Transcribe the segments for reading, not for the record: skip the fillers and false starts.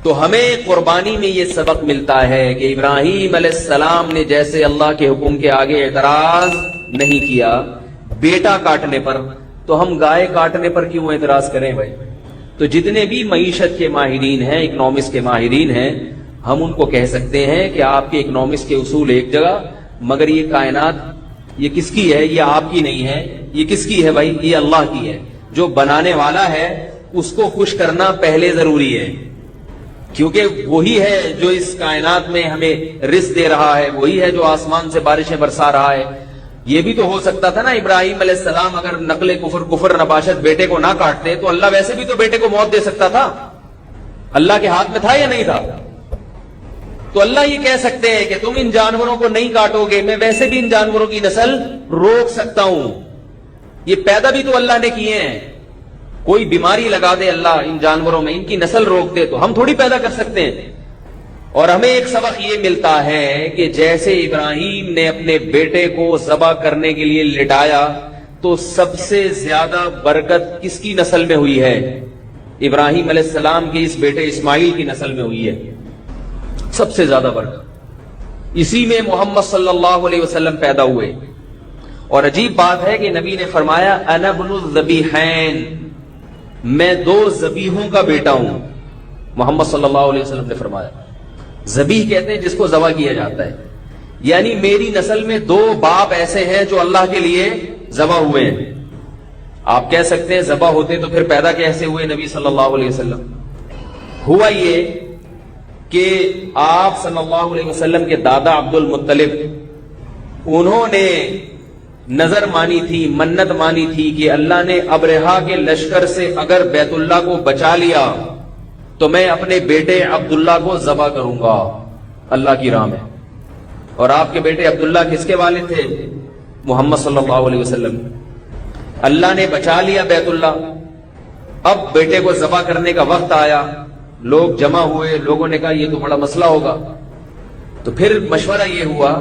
تو ہمیں قربانی میں یہ سبق ملتا ہے کہ ابراہیم علیہ السلام نے جیسے اللہ کے حکم کے آگے اعتراض نہیں کیا بیٹا کاٹنے پر، تو ہم گائے کاٹنے پر کیوں اعتراض کریں بھائی؟ تو جتنے بھی معیشت کے ماہرین ہیں، اکنامکس کے ماہرین ہیں، ہم ان کو کہہ سکتے ہیں کہ آپ کے اکنامکس کے اصول ایک جگہ، مگر یہ کائنات یہ کس کی ہے؟ یہ آپ کی نہیں ہے، یہ کس کی ہے بھائی؟ یہ اللہ کی ہے۔ جو بنانے والا ہے اس کو خوش کرنا پہلے ضروری ہے، کیونکہ وہی ہے جو اس کائنات میں ہمیں رزق دے رہا ہے، وہی ہے جو آسمان سے بارشیں برسا رہا ہے۔ یہ بھی تو ہو سکتا تھا نا ابراہیم علیہ السلام اگر نقل کفر نباشت بیٹے کو نہ کاٹتے تو اللہ ویسے بھی تو بیٹے کو موت دے سکتا تھا، اللہ کے ہاتھ میں تھا یا نہیں تھا؟ تو اللہ یہ کہہ سکتے ہیں کہ تم ان جانوروں کو نہیں کاٹو گے، میں ویسے بھی ان جانوروں کی نسل روک سکتا ہوں۔ یہ پیدا بھی تو اللہ نے کیے ہیں، کوئی بیماری لگا دے اللہ ان جانوروں میں، ان کی نسل روک دے تو ہم تھوڑی پیدا کر سکتے ہیں۔ اور ہمیں ایک سبق یہ ملتا ہے کہ جیسے ابراہیم نے اپنے بیٹے کو ذبح کرنے کے لیے لٹایا تو سب سے زیادہ برکت کس کی نسل میں ہوئی ہے؟ ابراہیم علیہ السلام کے اس بیٹے اسماعیل کی نسل میں ہوئی ہے سب سے زیادہ برکت۔ اسی میں محمد صلی اللہ علیہ وسلم پیدا ہوئے، اور عجیب بات ہے کہ نبی نے فرمایا انا ابن الذبیحین، میں دو ذبیحوں کا بیٹا ہوں۔ محمد صلی اللہ علیہ وسلم نے فرمایا، ذبیح کہتے ہیں جس کو ذبح کیا جاتا ہے، یعنی میری نسل میں دو باپ ایسے ہیں جو اللہ کے لیے ذبح ہوئے ہیں۔ آپ کہہ سکتے ہیں ذبح ہوتے تو پھر پیدا کیسے ہوئے نبی صلی اللہ علیہ وسلم؟ ہوا یہ کہ آپ صلی اللہ علیہ وسلم کے دادا عبد المطلب، انہوں نے نظر مانی تھی، منت مانی تھی کہ اللہ نے ابرہا کے لشکر سے اگر بیت اللہ کو بچا لیا تو میں اپنے بیٹے عبداللہ کو ذبح کروں گا اللہ کی راہ میں۔ اور آپ کے بیٹے عبداللہ کس کے والد تھے؟ محمد صلی اللہ علیہ وسلم۔ اللہ نے بچا لیا بیت اللہ، اب بیٹے کو ذبح کرنے کا وقت آیا، لوگ جمع ہوئے، لوگوں نے کہا یہ تو بڑا مسئلہ ہوگا۔ تو پھر مشورہ یہ ہوا،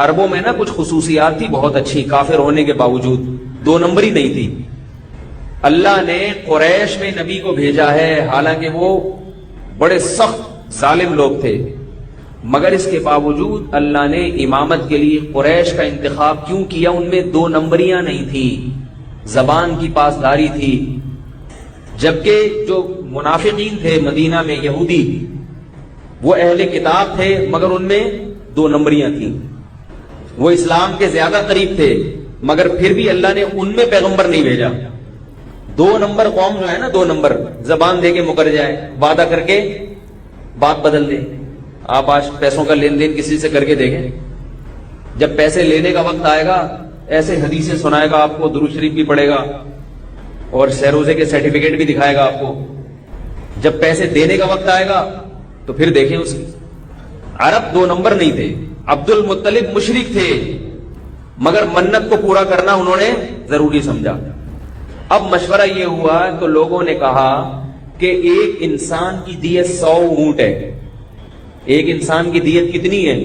عربوں میں نا کچھ خصوصیات تھی بہت اچھی، کافر ہونے کے باوجود دو نمبری نہیں تھی۔ اللہ نے قریش میں نبی کو بھیجا ہے، حالانکہ وہ بڑے سخت ظالم لوگ تھے، مگر اس کے باوجود اللہ نے امامت کے لیے قریش کا انتخاب کیوں کیا؟ ان میں دو نمبریاں نہیں تھی، زبان کی پاسداری تھی۔ جبکہ جو منافقین تھے مدینہ میں یہودی، وہ اہل کتاب تھے مگر ان میں دو نمبریاں تھیں، وہ اسلام کے زیادہ قریب تھے مگر پھر بھی اللہ نے ان میں پیغمبر نہیں بھیجا۔ دو نمبر قوم جو ہے نا، دو نمبر، زبان دے کے مکر جائے، وعدہ کر کے بات بدل دے۔ آپ آج پیسوں کا لین دین کسی سے کر کے دیکھیں، جب پیسے لینے کا وقت آئے گا ایسے حدیثیں سنائے گا آپ کو، درود شریف بھی پڑھے گا اور سہ روزے کے سرٹیفکیٹ بھی دکھائے گا آپ کو۔ جب پیسے دینے کا وقت آئے گا تو پھر دیکھیں اس کی۔ عرب دو نمبر نہیں تھے، عبد المطلب مشرک تھے مگر منت کو پورا کرنا انہوں نے ضروری سمجھا۔ اب مشورہ یہ ہوا تو لوگوں نے کہا کہ ایک انسان کی دیت 100 اونٹ ہے۔ ایک انسان کی دیت کتنی ہے؟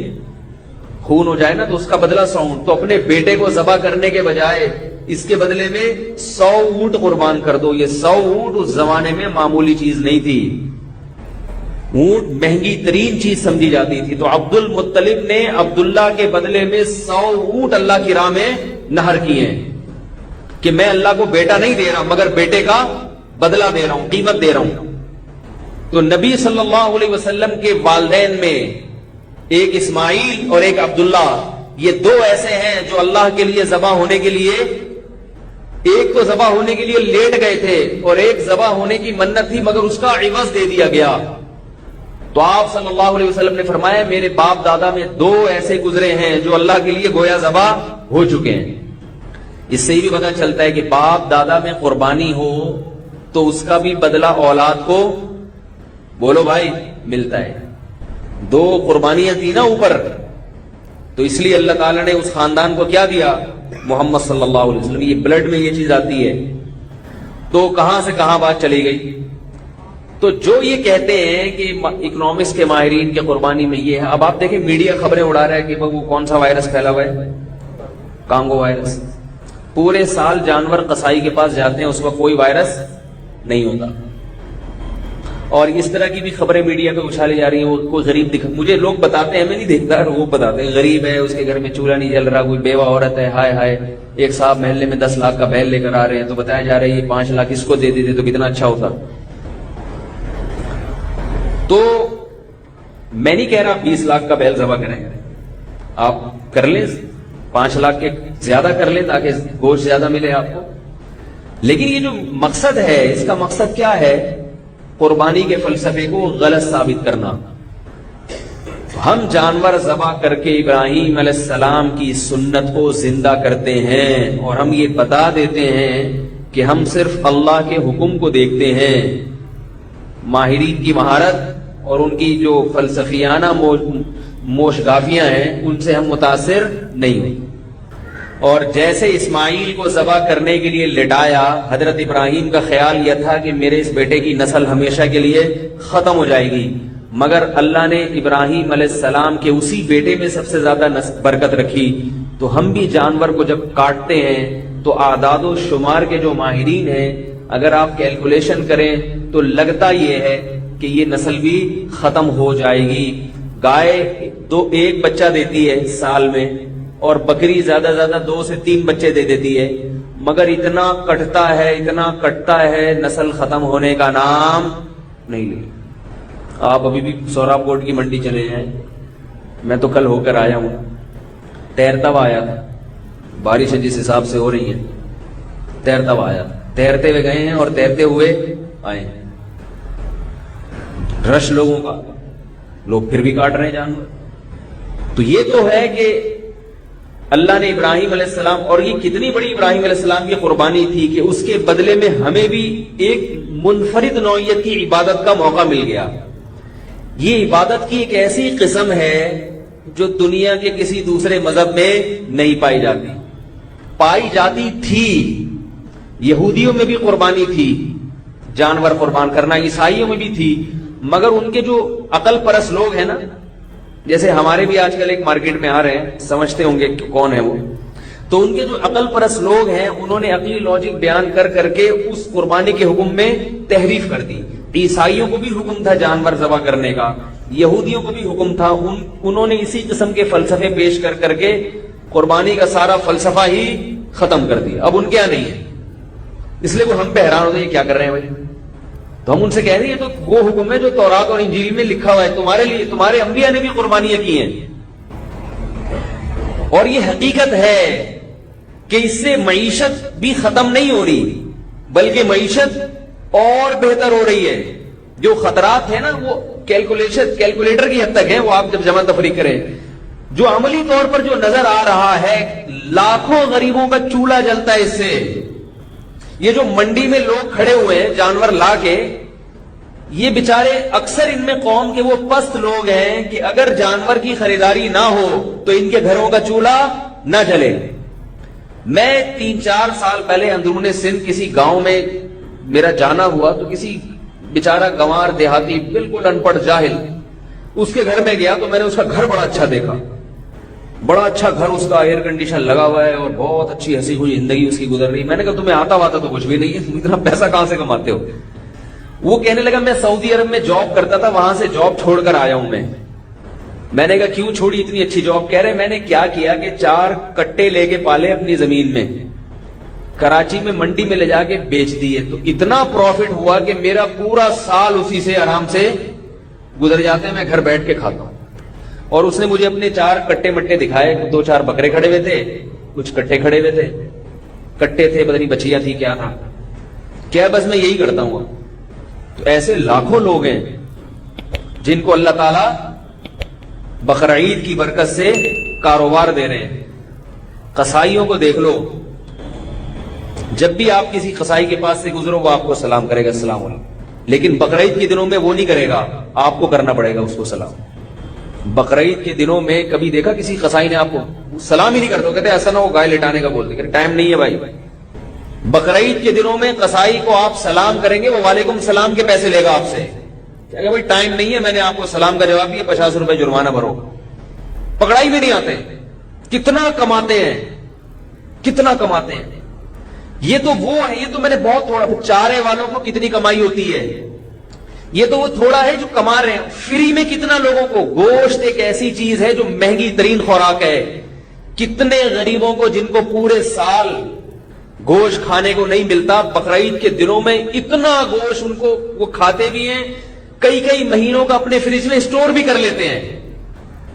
خون ہو جائے نا تو اس کا بدلہ 100 اونٹ، تو اپنے بیٹے کو ذبح کرنے کے بجائے اس کے بدلے میں 100 اونٹ قربان کر دو۔ یہ 100 اونٹ اس زمانے میں معمولی چیز نہیں تھی، اونٹ مہنگی ترین چیز سمجھی جاتی تھی۔ تو عبد المطلب نے عبداللہ کے بدلے میں 100 اونٹ اللہ کی راہ میں نہر کیے ہیں کہ میں اللہ کو بیٹا نہیں دے رہا مگر بیٹے کا بدلہ دے رہا ہوں، قیمت دے رہا ہوں۔ تو نبی صلی اللہ علیہ وسلم کے والدین میں ایک اسماعیل اور ایک عبداللہ، یہ دو ایسے ہیں جو اللہ کے لیے ذبح ہونے کے لیے، ایک تو ذبح ہونے کے لیے لیٹ گئے تھے اور ایک ذبح ہونے کی منت تھی مگر اس کا عوض دے دیا گیا۔ تو آپ صلی اللہ علیہ وسلم نے فرمایا میرے باپ دادا میں دو ایسے گزرے ہیں جو اللہ کے لیے گویا ذبح ہو چکے ہیں۔ اس سے بھی پتہ چلتا ہے کہ باپ دادا میں قربانی ہو تو اس کا بھی بدلہ اولاد کو، بولو بھائی، ملتا ہے۔ دو قربانیاں تھی نا اوپر، تو اس لیے اللہ تعالیٰ نے اس خاندان کو کیا دیا؟ محمد صلی اللہ علیہ وسلم۔ یہ بلڈ میں یہ چیز آتی ہے، تو کہاں سے کہاں بات چلی گئی۔ تو جو یہ کہتے ہیں کہ اکنامکس کے ماہرین کے قربانی میں یہ ہے، اب آپ دیکھیں میڈیا خبریں اڑا رہا ہے کہ وہ کون سا وائرس پھیلا ہوا ہے، کانگو وائرس۔ پورے سال جانور قصائی کے پاس جاتے ہیں، اس میں کوئی وائرس نہیں ہوتا، اور اس طرح کی بھی خبریں میڈیا پہ اچھالی جا رہی ہیں. وہ کوئی غریب دکھا, مجھے لوگ بتاتے ہیں, میں نہیں دیکھتا, وہ بتاتے ہیں غریب ہے, اس کے گھر میں چولہا نہیں جل رہا, کوئی بیوہ عورت ہے, ہائے ہائے, ایک صاحب محلے میں 10 لاکھ کا بیل لے کر آ رہے ہیں, تو بتایا جا رہا ہے یہ 5 لاکھ اس کو دے دیتے تو کتنا اچھا ہوتا. تو میں نہیں کہہ رہا 20 لاکھ کا بیل ذبح کریں, آپ کر لیں 5 لاکھ کے زیادہ کر لیں تاکہ گوشت زیادہ ملے آپ کو. لیکن یہ جو مقصد ہے, اس کا مقصد کیا ہے؟ قربانی کے فلسفے کو غلط ثابت کرنا. ہم جانور ذبح کر کے ابراہیم علیہ السلام کی سنت کو زندہ کرتے ہیں, اور ہم یہ بتا دیتے ہیں کہ ہم صرف اللہ کے حکم کو دیکھتے ہیں. ماہرین کی مہارت اور ان کی جو فلسفیانہ موشگافیاں ہیں ان سے ہم متاثر نہیں ہوئی. اور جیسے اسماعیل کو ذبح کرنے کے لیے لٹایا, حضرت ابراہیم کا خیال یہ تھا کہ میرے اس بیٹے کی نسل ہمیشہ کے لیے ختم ہو جائے گی, مگر اللہ نے ابراہیم علیہ السلام کے اسی بیٹے میں سب سے زیادہ برکت رکھی. تو ہم بھی جانور کو جب کاٹتے ہیں تو اعداد و شمار کے جو ماہرین ہیں, اگر آپ کیلکولیشن کریں تو لگتا یہ ہے کہ یہ نسل بھی ختم ہو جائے گی. گائے ایک بچہ دیتی ہے سال میں, اور بکری زیادہ زیادہ 2 سے 3 بچے دے دیتی ہے, مگر اتنا کٹتا ہے نسل ختم ہونے کا نام نہیں لے. آپ ابھی بھی سوراب کوٹ کی منڈی چلے جائیں, میں تو کل ہو کر آیا ہوں, تیرتا ہوا آیا تھا, بارشیں جس حساب سے ہو رہی ہیں, تیرتا ہوا آیا, تیرتے ہوئے گئے ہیں اور تیرتے ہوئے آئے. رش لوگوں کا, لوگ پھر بھی کاٹ رہے ہیں جانور. تو یہ تو ہے کہ اللہ نے ابراہیم علیہ السلام, اور یہ کتنی بڑی ابراہیم علیہ السلام کی قربانی تھی کہ اس کے بدلے میں ہمیں بھی ایک منفرد نوعیت کی عبادت کا موقع مل گیا. یہ عبادت کی ایک ایسی قسم ہے جو دنیا کے کسی دوسرے مذہب میں نہیں پائی جاتی. پائی جاتی تھی, یہودیوں میں بھی قربانی تھی, جانور قربان کرنا, عیسائیوں میں بھی تھی, مگر ان کے جو عقل پرست لوگ ہیں نا, جیسے ہمارے بھی آج کل ایک مارکیٹ میں آ رہے ہیں, سمجھتے ہوں گے کون ہے وہ, تو ان کے جو عقل پرست لوگ ہیں انہوں نے عقلی لاجک بیان کر کے اس قربانی کے حکم میں تحریف کر دی. عیسائیوں کو بھی حکم تھا جانور ذبح کرنے کا, یہودیوں کو بھی حکم تھا, انہوں نے اسی قسم کے فلسفے پیش کر کے قربانی کا سارا فلسفہ ہی ختم کر دیا. اب ان کے یہاں نہیں ہے, اس لیے وہ ہم پہ حیران ہوتے ہیں کیا کر رہے ہیں بھائی. تو ہم ان سے کہہ رہے ہیں تو وہ حکم ہے جو تورات اور انجیل میں لکھا ہوا ہے, تمہارے لیے, تمہارے انبیاء نے بھی قربانیاں کی ہیں. اور یہ حقیقت ہے کہ اس سے معیشت بھی ختم نہیں ہو رہی, بلکہ معیشت اور بہتر ہو رہی ہے. جو خطرات ہیں نا وہ کیلکولیٹر کی حد تک ہیں, وہ آپ جب جمع تفریق کریں, جو عملی طور پر جو نظر آ رہا ہے, لاکھوں غریبوں کا چولہا جلتا ہے اس سے. یہ جو منڈی میں لوگ کھڑے ہوئے ہیں جانور لا کے, یہ بیچارے اکثر ان میں قوم کے وہ پست لوگ ہیں کہ اگر جانور کی خریداری نہ ہو تو ان کے گھروں کا چولہا نہ جلے. میں 3-4 سال پہلے اندرون سندھ کسی گاؤں میں میرا جانا ہوا, تو کسی بیچارہ گنوار دیہاتی بالکل ان پڑھ جاہل, اس کے گھر میں گیا تو میں نے اس کا گھر بڑا اچھا دیکھا, بڑا اچھا گھر, اس کا ایئر کنڈیشن لگا ہوا ہے اور بہت اچھی ہنسی خوشی زندگی اس کی گزر رہی. میں نے کہا تمہیں آتا تو کچھ بھی نہیں ہے, تم اتنا پیسہ کہاں سے کماتے ہو؟ وہ کہنے لگا میں سعودی عرب میں جاب کرتا تھا, وہاں سے جاب چھوڑ کر آیا ہوں میں نے کہا کیوں چھوڑی اتنی اچھی جاب؟ کہہ رہے میں نے کیا کیا کہ 4 کٹے لے کے پالے اپنی زمین میں, کراچی میں منڈی میں لے جا کے بیچ دیے, تو اتنا پروفٹ ہوا کہ میرا پورا سال اسی سے آرام سے گزر جاتے ہیں, میں گھر بیٹھ کے کھاتا ہوں. اور اس نے مجھے اپنے 4 کٹے مٹے دکھائے, 2-4 بکرے کھڑے ہوئے تھے, کچھ کٹے کھڑے ہوئے تھے, کٹے تھے پتہ نہیں بچیاں تھی کیا تھا, کیا بس میں یہی کرتا ہوں. تو ایسے لاکھوں لوگ ہیں جن کو اللہ تعالیٰ بقرعید کی برکت سے کاروبار دے رہے ہیں. قصائیوں کو دیکھ لو, جب بھی آپ کسی قصائی کے پاس سے گزرو وہ آپ کو سلام کرے گا, السلام علیکم, لیکن بقرعید کے دنوں میں وہ نہیں کرے گا, آپ کو کرنا پڑے گا اس کو سلام. بقرعید کے دنوں میں کبھی دیکھا کسی قصائی نے آپ کو سلام ہی نہیں کرتا, کہتے ایسا نہ ہو گائے لٹانے کا بولتے, کہ ٹائم نہیں ہے بھائی. بقرعید کے دنوں میں قصائی کو آپ سلام کریں گے, وہ وعلیکم السلام کے پیسے لے گا آپ سے, کہ بھائی ٹائم نہیں ہے, میں نے آپ کو سلام کا جواب دیا, 50 روپے جرمانہ بھرو. پکڑائی بھی نہیں آتے, کتنا کماتے ہیں, کتنا کماتے ہیں. یہ تو وہ ہے, یہ تو میں نے بہت تھوڑا, چارے والوں کو کتنی کمائی ہوتی ہے, یہ تو وہ تھوڑا ہے جو کما رہے ہیں. فری میں کتنا لوگوں کو گوشت ایک ایسی چیز ہے جو مہنگی ترین خوراک ہے. کتنے غریبوں کو جن کو پورے سال گوشت کھانے کو نہیں ملتا, بقرعید کے دنوں میں اتنا گوشت ان کو وہ کھاتے بھی ہیں, کئی کئی مہینوں کا اپنے فریج میں اسٹور بھی کر لیتے ہیں.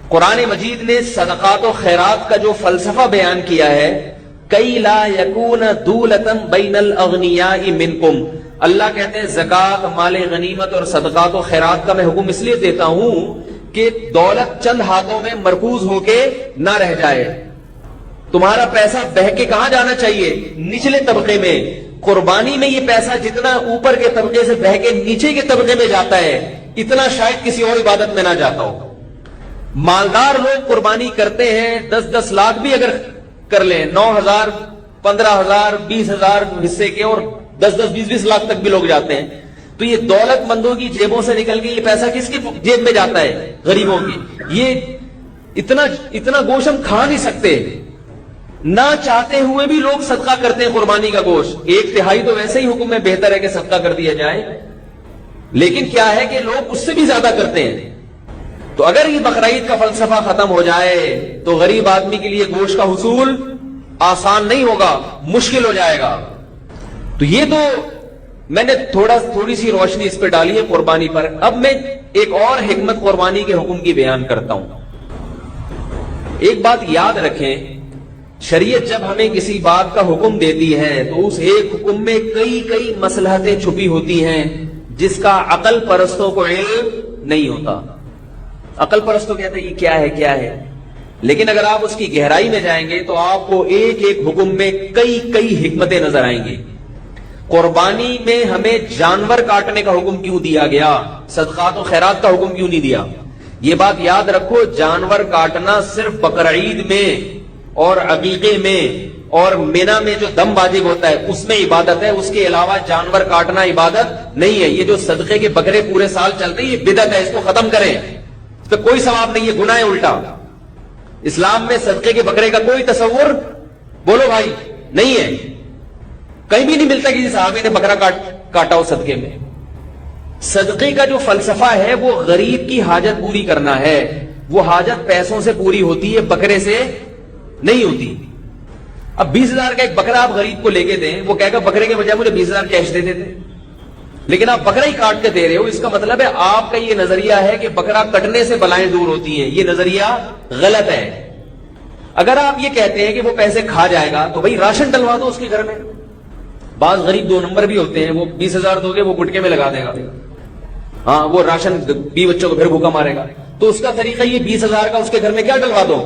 قرآن مجید نے صدقات و خیرات کا جو فلسفہ بیان کیا ہے, کئی لا یکون دولتن بین الاغنیاء منکم, اللہ کہتے ہیں زکات, مال غنیمت اور صدقات و خیرات کا میں حکم اس لیے دیتا ہوں کہ دولت چند ہاتھوں میں مرکوز ہو کے نہ رہ جائے. تمہارا پیسہ بہہ کے کہاں جانا چاہیے؟ نچلے طبقے میں. قربانی میں یہ پیسہ جتنا اوپر کے طبقے سے بہہ کے نیچے کے طبقے میں جاتا ہے, اتنا شاید کسی اور عبادت میں نہ جاتا ہو. مالدار لوگ قربانی کرتے ہیں, 10-10 لاکھ بھی اگر کر لیں, 9,000 15,000 20,000 حصے کے, اور 10-10 20-20 لاکھ تک بھی لوگ جاتے ہیں. تو یہ دولت مندوں کی جیبوں سے نکل کے یہ پیسہ کس کی جیب میں جاتا ہے؟ غریبوں کی. یہ اتنا گوشت ہم کھا نہیں سکتے. نہ چاہتے ہوئے بھی لوگ صدقہ کرتے ہیں قربانی کا گوشت. 1/3 تو ویسے ہی حکم میں بہتر ہے کہ صدقہ کر دیا جائے, لیکن کیا ہے کہ لوگ اس سے بھی زیادہ کرتے ہیں. تو اگر یہ بقرعید کا فلسفہ ختم ہو جائے تو غریب آدمی کے لیے گوشت کا حصول آسان نہیں ہوگا, مشکل ہو جائے گا. تو یہ تو میں نے تھوڑی سی روشنی اس پہ ڈالی ہے قربانی پر. اب میں ایک اور حکمت قربانی کے حکم کی بیان کرتا ہوں. ایک بات یاد رکھیں, شریعت جب ہمیں کسی بات کا حکم دیتی ہے تو اس ایک حکم میں کئی مصلحتیں چھپی ہوتی ہیں جس کا عقل پرستوں کو علم نہیں ہوتا. عقل پرستوں کہتے ہیں یہ کیا ہے, لیکن اگر آپ اس کی گہرائی میں جائیں گے تو آپ کو ایک حکم میں کئی حکمتیں نظر آئیں گی. قربانی میں ہمیں جانور کاٹنے کا حکم کیوں دیا گیا, صدقات و خیرات کا حکم کیوں نہیں دیا؟ یہ بات یاد رکھو, جانور کاٹنا صرف بقرعید میں اور عقیقے میں اور مینا میں جو دم واجب ہوتا ہے اس میں عبادت ہے. اس کے علاوہ جانور کاٹنا عبادت نہیں ہے. یہ جو صدقے کے بکرے پورے سال چلتے ہیں یہ بدعت ہے, اس کو ختم کریں. اس پہ کوئی ثواب نہیں ہے, گناہ ہے الٹا. اسلام میں صدقے کے بکرے کا کوئی تصور, بولو بھائی, نہیں ہے. کہیں بھی نہیں ملتا کسی صحابی نے بکرا کاٹا ہو صدقے میں. صدقے کا جو فلسفہ ہے وہ غریب کی حاجت پوری کرنا ہے. وہ حاجت پیسوں سے پوری ہوتی ہے, بکرے سے نہیں ہوتی. اب 20,000 کا ایک بکرا آپ غریب کو لے کے دیں, وہ کہے گا بکرے کے بجائے مجھے 20,000 کیش دے دیتے, لیکن آپ بکرا ہی کاٹ کے دے رہے ہو. اس کا مطلب ہے آپ کا یہ نظریہ ہے کہ بکرا کٹنے سے بلائیں دور ہوتی ہیں. یہ نظریہ غلط ہے. اگر آپ یہ کہتے ہیں کہ وہ پیسے کھا جائے گا تو بھائی راشن ڈلوا دو اس کے گھر میں. بعض غریب 2 نمبر بھی ہوتے ہیں, وہ 20,000 دو گے وہ گٹکے میں لگا دے گا, ہاں وہ راشن 20 بچوں کو پھر بھوکا مارے گا. تو اس کا طریقہ یہ 20,000 کا اس کے گھر میں کیا ڈلوا دو,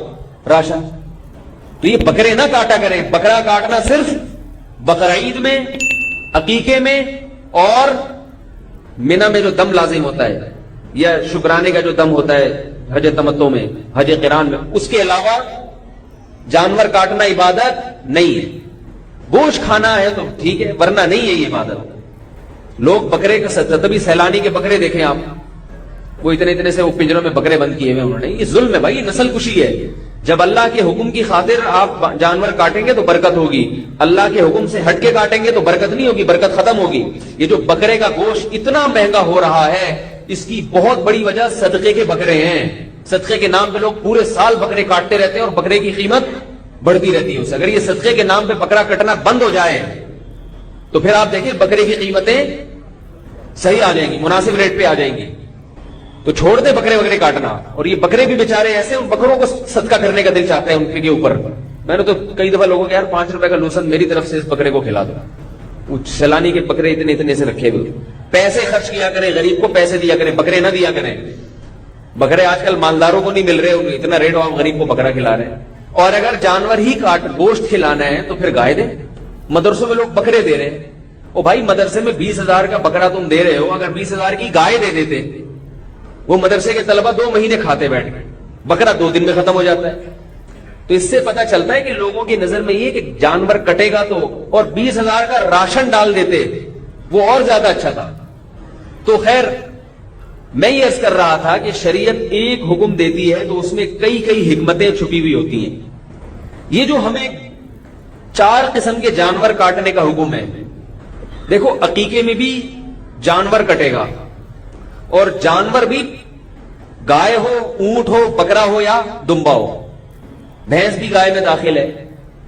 راشن. تو یہ بکرے نہ کاٹا کریں. بکرا کاٹنا صرف بقرعید میں, عقیقے میں اور مینا میں جو دم لازم ہوتا ہے یا شکرانے کا جو دم ہوتا ہے حج تمتع میں, حج قران میں, اس کے علاوہ جانور کاٹنا عبادت نہیں ہے. گوشت کھانا ہے تو ٹھیک ہے, ورنہ نہیں ہے یہ عبادت. لوگ بکرے کا تبھی سیلانی کے بکرے دیکھیں آپ, وہ اتنے سے وہ پنجروں میں بکرے بند کیے ہوئے انہوں نے. یہ ظلم ہے بھائی, یہ نسل کشی ہے. جب اللہ کے حکم کی خاطر آپ جانور کاٹیں گے تو برکت ہوگی, اللہ کے حکم سے ہٹ کے کاٹیں گے تو برکت نہیں ہوگی, برکت ختم ہوگی. یہ جو بکرے کا گوشت اتنا مہنگا ہو رہا ہے اس کی بہت بڑی وجہ صدقے کے بکرے ہیں. صدقے کے نام پہ لوگ پورے سال بکرے کاٹتے رہتے ہیں اور بکرے کی قیمت بڑھتی رہتی ہے. اگر یہ صدقے کے نام پہ بکرا کٹنا بند ہو جائے تو پھر آپ دیکھیں بکرے کی قیمتیں صحیح آ جائیں گی, مناسب ریٹ پہ آ جائیں گی. تو چھوڑ دے بکرے وغیرہ کاٹنا. اور یہ بکرے بھی بیچارے ایسے, ان بکروں کو صدقہ کرنے کا دل چاہتا ہے ان کے اوپر. میں نے تو کئی دفعہ لوگوں کو یار 5 روپے کا لوسن میری طرف سے اس بکرے کو کھلا دو. سیلانی کے بکرے اتنے سے رکھے ہوئے, پیسے خرچ کیا کریں, غریب کو پیسے دیا کریں, بکرے نہ دیا کریں. بکرے آج کل مالداروں کو نہیں مل رہے, اتنا ریٹ آپ غریب کو بکرا کھلا رہے ہیں. اور اگر جانور ہی گوشت کھلانا ہے تو پھر گائے دیں. مدرسوں میں لوگ بکرے دے رہے ہیں. او بھائی مدرسے میں 20,000 کا بکرا تم دے رہے ہو, اگر 20,000 کی گائے دے دیتے, وہ مدرسے کے طلبہ 2 مہینے کھاتے بیٹھ گئے, بکرا 2 دن میں ختم ہو جاتا ہے. تو اس سے پتا چلتا ہے کہ لوگوں کی نظر میں یہ کہ جانور کٹے گا تو, اور 20,000 کا راشن ڈال دیتے وہ اور زیادہ اچھا تھا. تو خیر میں یہ عرض کر رہا تھا کہ شریعت ایک حکم دیتی ہے تو اس میں کئی حکمتیں چھپی ہوئی ہوتی ہیں. یہ جو ہمیں 4 قسم کے جانور کاٹنے کا حکم ہے, دیکھو عقیقے میں بھی جانور کٹے گا, اور جانور بھی گائے ہو, اونٹ ہو, بکرا ہو یا دمبا ہو, بھینس بھی گائے میں داخل ہے,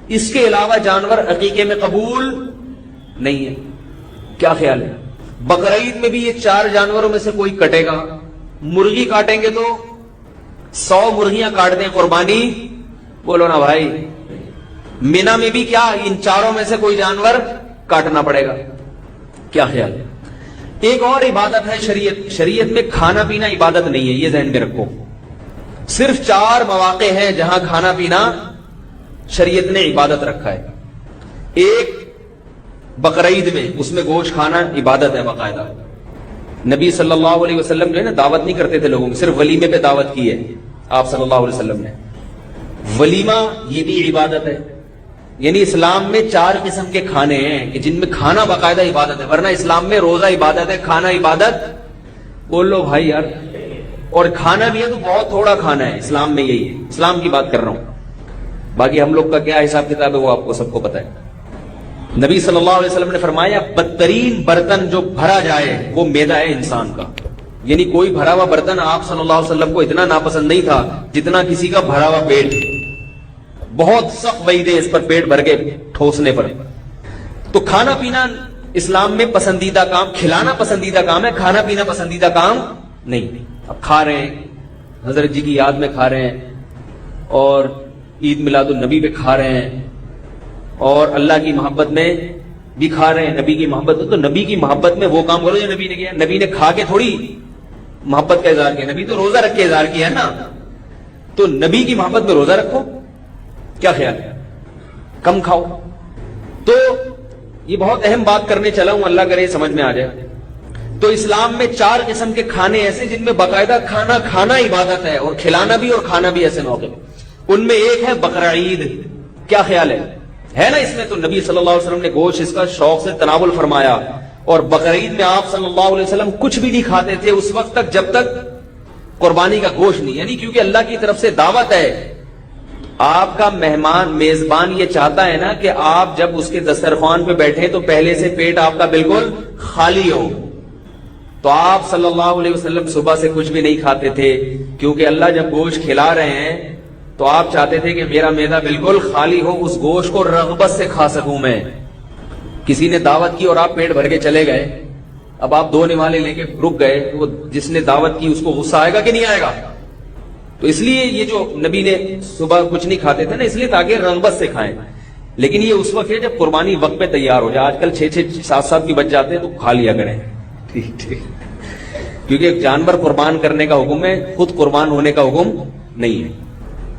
اس کے علاوہ جانور عقیقے میں قبول نہیں ہے. کیا خیال ہے؟ بقرعید میں بھی یہ 4 جانوروں میں سے کوئی کٹے گا. مرغی کاٹیں گے تو 100 مرغیاں کاٹ دیں قربانی, بولو نا بھائی. مینا میں بھی کیا ان 4 میں سے کوئی جانور کاٹنا پڑے گا. کیا خیال ہے؟ ایک اور عبادت ہے شریعت میں کھانا پینا عبادت نہیں ہے, یہ ذہن میں رکھو. صرف 4 مواقع ہیں جہاں کھانا پینا شریعت نے عبادت رکھا ہے. ایک بقرعید میں, اس میں گوشت کھانا عبادت ہے باقاعدہ. نبی صلی اللہ علیہ وسلم جو ہے نا دعوت نہیں کرتے تھے لوگوں کی, صرف ولیمے پہ دعوت کی ہے آپ صلی اللہ علیہ وسلم نے. ولیمہ یہ بھی عبادت ہے. یعنی اسلام میں 4 قسم کے کھانے ہیں کہ جن میں کھانا باقاعدہ عبادت ہے. ورنہ اسلام میں روزہ عبادت ہے, کھانا عبادت, بول لو بھائی یار. اور کھانا بھی ہے تو بہت تھوڑا کھانا ہے اسلام میں, یہی ہے اسلام کی بات کر رہا ہوں. باقی ہم لوگ کا کیا حساب کتاب ہے وہ آپ کو سب کو پتا ہے. نبی صلی اللہ علیہ وسلم نے فرمایا بدترین برتن جو بھرا جائے وہ میدا ہے انسان کا. یعنی کوئی بھرا ہوا برتن آپ صلی اللہ علیہ وسلم کو اتنا ناپسند نہیں تھا جتنا کسی کا بھرا ہوا پیٹ. بہت سخت وعید ہے اس پر پیٹ بھر کے ٹھوسنے پر. تو کھانا پینا اسلام میں پسندیدہ کام, کھلانا پسندیدہ کام ہے, کھانا پینا پسندیدہ کام نہیں. اب کھا رہے ہیں, حضرت جی کی یاد میں کھا رہے ہیں, اور عید میلاد النبی پہ کھا رہے ہیں, اور اللہ کی محبت میں بھی کھا رہے ہیں, نبی کی محبت میں. تو نبی کی محبت میں وہ کام کرو جو نبی نے کیا. نبی نے کھا کے تھوڑی محبت کا اظہار کیا, نبی تو روزہ رکھ کے اظہار کیا ہے نا. تو نبی کی محبت میں روزہ رکھو. کیا خیال ہے؟ کم کھاؤ. تو یہ بہت اہم بات کرنے چلا ہوں, اللہ کرے سمجھ میں آ جائے. تو اسلام میں 4 قسم کے کھانے ایسے جن میں باقاعدہ کھانا عبادت ہے, اور کھلانا بھی اور کھانا بھی ایسے موقع. ان میں ایک ہے بقرعید. کیا خیال ہے نا اس میں؟ تو نبی صلی اللہ علیہ وسلم نے گوشت اس کا شوق سے تناول فرمایا, اور بقرعید میں آپ صلی اللہ علیہ وسلم کچھ بھی نہیں کھاتے تھے اس وقت تک جب تک قربانی کا گوشت نہیں. یعنی کیونکہ اللہ کی طرف سے دعوت ہے, آپ کا مہمان میزبان یہ چاہتا ہے نا کہ آپ جب اس کے دسترخوان پہ بیٹھے تو پہلے سے پیٹ آپ کا بالکل خالی ہو. تو آپ صلی اللہ علیہ وسلم صبح سے کچھ بھی نہیں کھاتے تھے, کیونکہ اللہ جب گوشت کھلا رہے ہیں تو آپ چاہتے تھے کہ میرا معدہ بالکل خالی ہو, اس گوشت کو رغبت سے کھا سکوں میں. کسی نے دعوت کی اور آپ پیٹ بھر کے چلے گئے, اب آپ 2 نوالے لے کے رک گئے, تو وہ جس نے دعوت کی اس کو غصہ آئے گا کہ نہیں آئے گا؟ تو اس لیے یہ جو نبی نے صبح کچھ نہیں کھاتے تھے نا, اس لیے تاکہ رغبت سے کھائیں. لیکن یہ اس وقت ہے جب قربانی وقت پہ تیار ہو جائے. آج کل 6-7 کی بچ جاتے ہیں تو کھا لیا کریں, ٹھیک, کیونکہ ایک جانور قربان کرنے کا حکم ہے, خود قربان ہونے کا حکم نہیں ہے.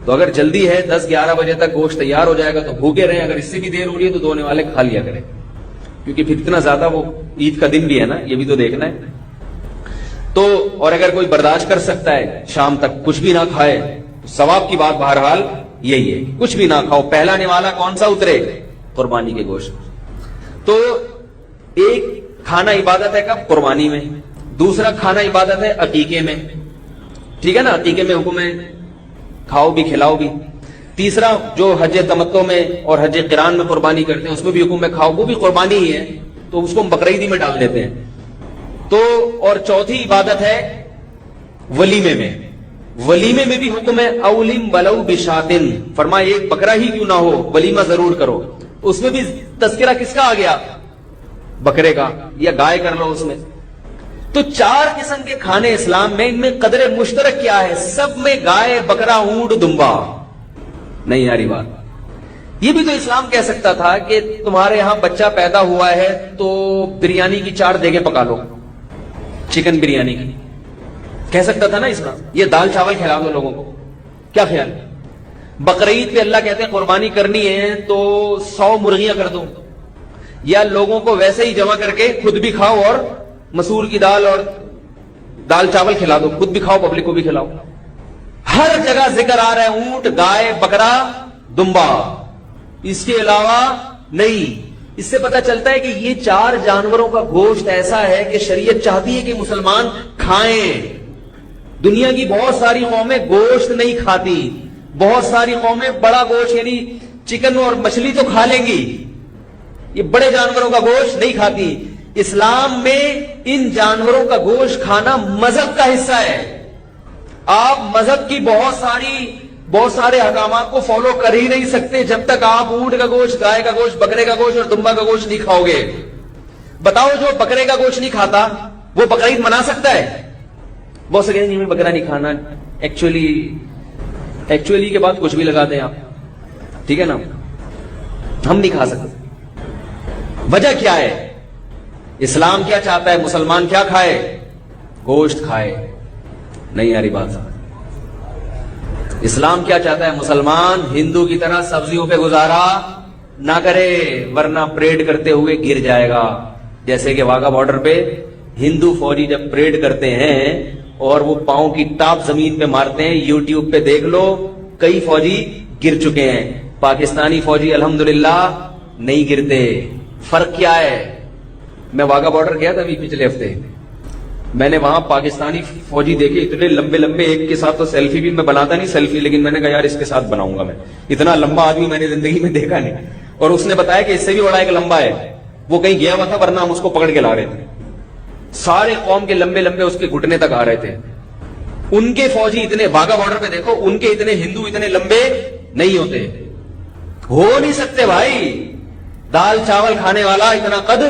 تو اگر جلدی ہے 10-11 بجے تک گوشت تیار ہو جائے گا تو بھوکے رہیں. اگر اس سے بھی دیر ہو رہی ہے تو 2 نوالے کھا لیا کریں, کیونکہ پھر اتنا زیادہ وہ عید کا دن بھی ہے نا, یہ بھی تو دیکھنا ہے. تو اور اگر کوئی برداشت کر سکتا ہے شام تک کچھ بھی نہ کھائے تو ثواب کی بات بہرحال یہی ہے, کچھ بھی نہ کھاؤ. پہلا نوالا کون سا اترے؟ قربانی کے گوشت. تو ایک کھانا عبادت ہے کب؟ قربانی میں. دوسرا کھانا عبادت ہے عقیقے میں, ٹھیک ہے نا, عقیقے میں حکم ہے کھاؤ بھی کھلاؤ بھی. تیسرا جو حج تمتع میں اور حج قران میں قربانی کرتے ہیں اس میں بھی حکم ہے کھاؤ, وہ بھی قربانی ہی ہے, تو اس کو ہم بقرعیدی میں ڈال دیتے ہیں. تو اور چوتھی عبادت ہے ولیمے میں. ولیمے میں بھی حکم ہے اولم ولو بشاتن, فرمایا ایک بکرا ہی کیوں نہ ہو ولیمہ ضرور کرو. اس میں بھی تذکرہ کس کا آ گیا؟ بکرے کا, یا گائے کر لو اس میں. تو 4 قسم کے کھانے اسلام میں, ان میں قدر مشترک کیا ہے؟ سب میں گائے, بکرا, اونٹ, دمبا. نہیں یاری بات. یہ بھی تو اسلام کہہ سکتا تھا کہ تمہارے یہاں بچہ پیدا ہوا ہے تو بریانی کی 4 دیگیں پکا لو, چکن بریانی کی, کہہ سکتا تھا نا اسلام. یہ دال چاول کھلا دو لوگوں کو. کیا خیال ہے؟ بقرعید پہ اللہ کہتے ہیں قربانی کرنی ہے تو 100 مرغیاں کر دو, یا لوگوں کو ویسے ہی جمع کر کے خود بھی کھاؤ اور مسور کی دال اور دال چاول کھلا دو, خود بھی کھاؤ پبلک کو بھی کھلاؤ. ہر جگہ ذکر آ رہا ہے اونٹ, گائے, بکرا, دمبا, اس کے علاوہ نہیں. اس سے پتہ چلتا ہے کہ یہ 4 جانوروں کا گوشت ایسا ہے کہ شریعت چاہتی ہے کہ مسلمان کھائیں. دنیا کی بہت ساری قومیں گوشت نہیں کھاتی, بہت ساری قومیں بڑا گوشت یعنی چکن اور مچھلی تو کھا لیں گی, یہ بڑے جانوروں کا گوشت نہیں کھاتی. اسلام میں ان جانوروں کا گوشت کھانا مذہب کا حصہ ہے. آپ مذہب کی بہت سارے احکامات کو فالو کر ہی نہیں سکتے جب تک آپ اونٹ کا گوشت، گائے کا گوشت، بکرے کا گوشت اور دمبا کا گوشت نہیں کھاؤ گے. بتاؤ جو بکرے کا گوشت نہیں کھاتا وہ بقرعید منا سکتا ہے؟ بہت سے کہیں نہیں بکرا نہیں کھانا، ایکچولی کے بعد کچھ بھی لگا دیں آپ، ٹھیک ہے نا، ہم نہیں کھا سکتے. وجہ کیا ہے؟ اسلام کیا چاہتا ہے؟ مسلمان کیا کھائے؟ گوشت کھائے. نہیں یاری بات. اسلام کیا چاہتا ہے؟ مسلمان ہندو کی طرح سبزیوں پہ گزارا نہ کرے ورنہ پریڈ کرتے ہوئے گر جائے گا. جیسے کہ واگا بارڈر پہ ہندو فوجی جب پریڈ کرتے ہیں اور وہ پاؤں کی ٹاپ زمین پہ مارتے ہیں، یوٹیوب پہ دیکھ لو، کئی فوجی گر چکے ہیں. پاکستانی فوجی الحمدللہ نہیں گرتے. فرق کیا ہے؟ میں واگا بارڈر گیا تھا ابھی پچھلے ہفتے، میں نے وہاں پاکستانی فوجی دیکھے اتنے لمبے لمبے، ایک کے ساتھ تو سیلفی بھی میں بناتا نہیں سیلفی، لیکن میں نے کہا یار اس کے ساتھ بناؤں گا. میں اتنا لمبا آدمی میں نے زندگی میں دیکھا نہیں. اور اس نے بتایا کہ اس سے بھی بڑا ایک لمبا ہے، وہ کہیں گیا ہوا تھا ورنہ ہم اس کو پکڑ کے لا رہے تھے. سارے قوم کے لمبے لمبے اس کے گھٹنے تک آ رہے تھے. ان کے فوجی اتنے، واگا بارڈر پہ دیکھو، ان کے اتنے ہندو اتنے لمبے نہیں ہوتے، ہو نہیں سکتے بھائی. دال چاول کھانے والا اتنا قد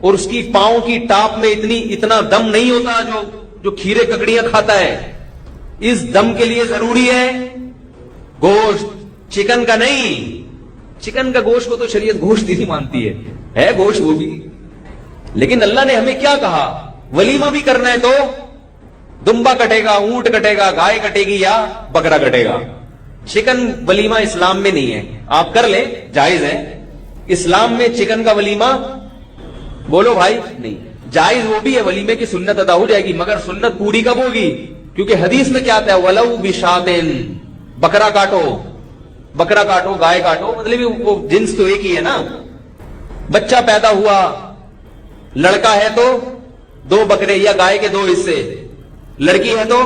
اور اس کی پاؤں کی ٹاپ میں اتنا دم نہیں ہوتا جو کھیرے ککڑیاں کھاتا ہے. اس دم کے لیے ضروری ہے گوشت، چکن کا نہیں. چکن کا گوشت کو تو شریعت گوشت ہی نہیں مانتی ہے گوشت وہ بھی. لیکن اللہ نے ہمیں کیا کہا؟ ولیمہ بھی کرنا ہے تو دمبا کٹے گا، اونٹ کٹے گا، گائے کٹے گی یا بکرا کٹے گا. چکن ولیمہ اسلام میں نہیں ہے. آپ کر لیں، جائز ہے. اسلام میں چکن کا ولیمہ بولو بھائی نہیں. جائز وہ بھی ہے، ولیمے کی سنت ادا ہو جائے گی، مگر سنت پوری کب ہوگی؟ کیونکہ حدیث میں کیا آتا ہے؟ وَلَوْ بِشَاةٍ، بکرا کاٹو، گائے کاٹو، مطلب وہ جنس تو ایک ہی ہے نا. بچہ پیدا ہوا، لڑکا ہے تو 2 بکرے یا گائے کے 2 حصے، لڑکی ہے تو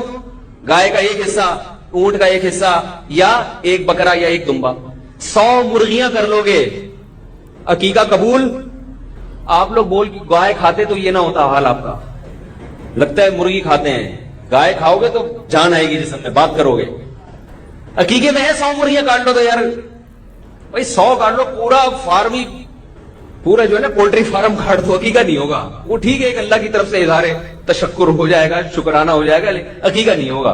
گائے کا 1 حصہ، اونٹ کا 1 حصہ، یا 1 بکرا یا 1 دمبا. 100 مرغیاں کر لو گے، عقیقہ قبول. آپ لوگ بول گائے کھاتے تو یہ نہ ہوتا حال آپ کا، لگتا ہے مرغی کھاتے ہیں. گائے کھاؤ گے تو جان آئے گی جسم میں، بات کرو گے. عقیقے میں ہے 100 مرغیاں کاٹ لو تو یار بھائی 100 کاٹ لو، پورا جو ہے نا پولٹری فارم کاٹ دو، عقیقہ نہیں ہوگا. وہ ٹھیک ہے ایک اللہ کی طرف سے اظہار تشکر ہو جائے گا، شکرانہ ہو جائے گا، لیکن عقیقہ نہیں ہوگا.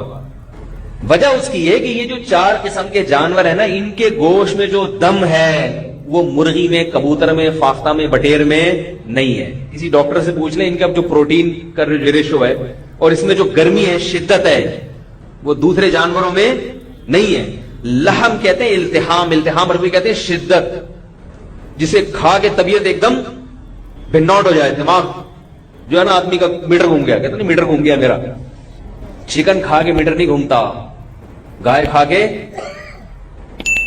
وجہ اس کی ہے کہ یہ جو 4 قسم کے جانور ہیں نا، ان کے گوشت میں جو دم ہے وہ مرغی میں، کبوتر میں، فاختہ میں، بٹیر میں نہیں ہے. کسی ڈاکٹر سے پوچھ لیں ان کا جو پروٹین کا ریشو ہے اور اس میں جو گرمی ہے، شدت ہے، وہ دوسرے جانوروں میں نہیں ہے. لحم کہتے ہیں التحام عربی کہتے ہیں شدت، جسے کھا کے طبیعت ایک دم بھناٹ ہو جائے، دماغ جو ہے نا آدمی کا میٹر گھوم گیا، کہتے ہیں میٹر گھوم گیا میرا. چکن کھا کے میٹر نہیں گھومتا، گائے کھا کے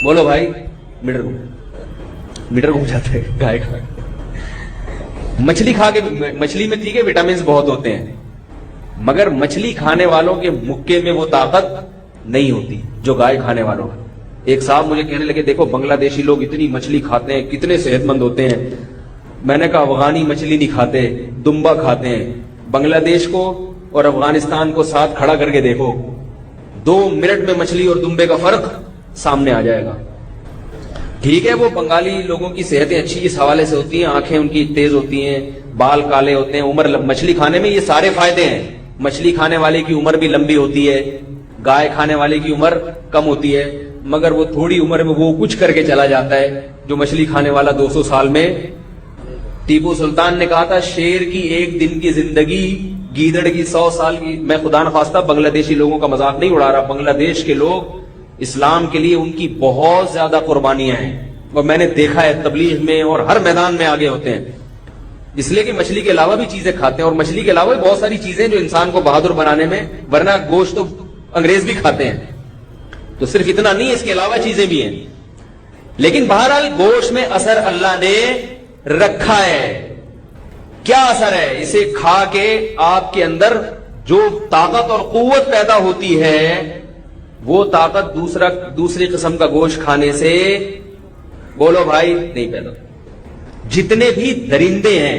بولو بھائی میٹر گھوم جاتا ہے. گائے کھا کے، مچھلی کھا کے، مچھلی میں ٹھیک ہے وٹامنز بہت ہوتے ہیں، مگر مچھلی کھانے والوں کے مکے میں وہ طاقت نہیں ہوتی جو گائے کھانے والوں کا. ایک صاحب مجھے کہنے لگے دیکھو بنگلہ دیشی لوگ اتنی مچھلی کھاتے ہیں، کتنے صحت مند ہوتے ہیں. میں نے کہا افغانی مچھلی نہیں کھاتے، دمبا کھاتے ہیں. بنگلہ دیش کو اور افغانستان کو ساتھ کھڑا کر کے دیکھو، 2 منٹ میں مچھلی اور دمبے کا فرق سامنے آ جائے گا. ٹھیک ہے وہ بنگالی لوگوں کی صحتیں اچھی اس حوالے سے ہوتی ہیں، آنکھیں ان کی تیز ہوتی ہیں، بال کالے ہوتے ہیں، عمر مچھلی کھانے میں یہ سارے فائدے ہیں. مچھلی کھانے والے کی عمر بھی لمبی ہوتی ہے، گائے کھانے والے کی عمر کم ہوتی ہے، مگر وہ تھوڑی عمر میں وہ کچھ کر کے چلا جاتا ہے جو مچھلی کھانے والا 200 سال میں. ٹیپو سلطان نے کہا تھا شیر کی 1 دن کی زندگی گیدڑ کی 100 سال کی. میں خدا نخواستہ بنگلہ دیشی لوگوں کا مذاق نہیں اڑا رہا، بنگلہ دیش کے لوگ اسلام کے لیے ان کی بہت زیادہ قربانیاں ہیں، اور میں نے دیکھا ہے تبلیغ میں اور ہر میدان میں آگے ہوتے ہیں، اس لیے کہ مچھلی کے علاوہ بھی چیزیں کھاتے ہیں، اور مچھلی کے علاوہ بھی بہت ساری چیزیں جو انسان کو بہادر بنانے میں، ورنہ گوشت تو انگریز بھی کھاتے ہیں، تو صرف اتنا نہیں، اس کے علاوہ چیزیں بھی ہیں. لیکن بہرحال گوشت میں اثر اللہ نے رکھا ہے. کیا اثر ہے؟ اسے کھا کے آپ کے اندر جو طاقت اور قوت پیدا ہوتی ہے وہ طاقت دوسری قسم کا گوشت کھانے سے بولو بھائی نہیں پیدا. جتنے بھی درندے ہیں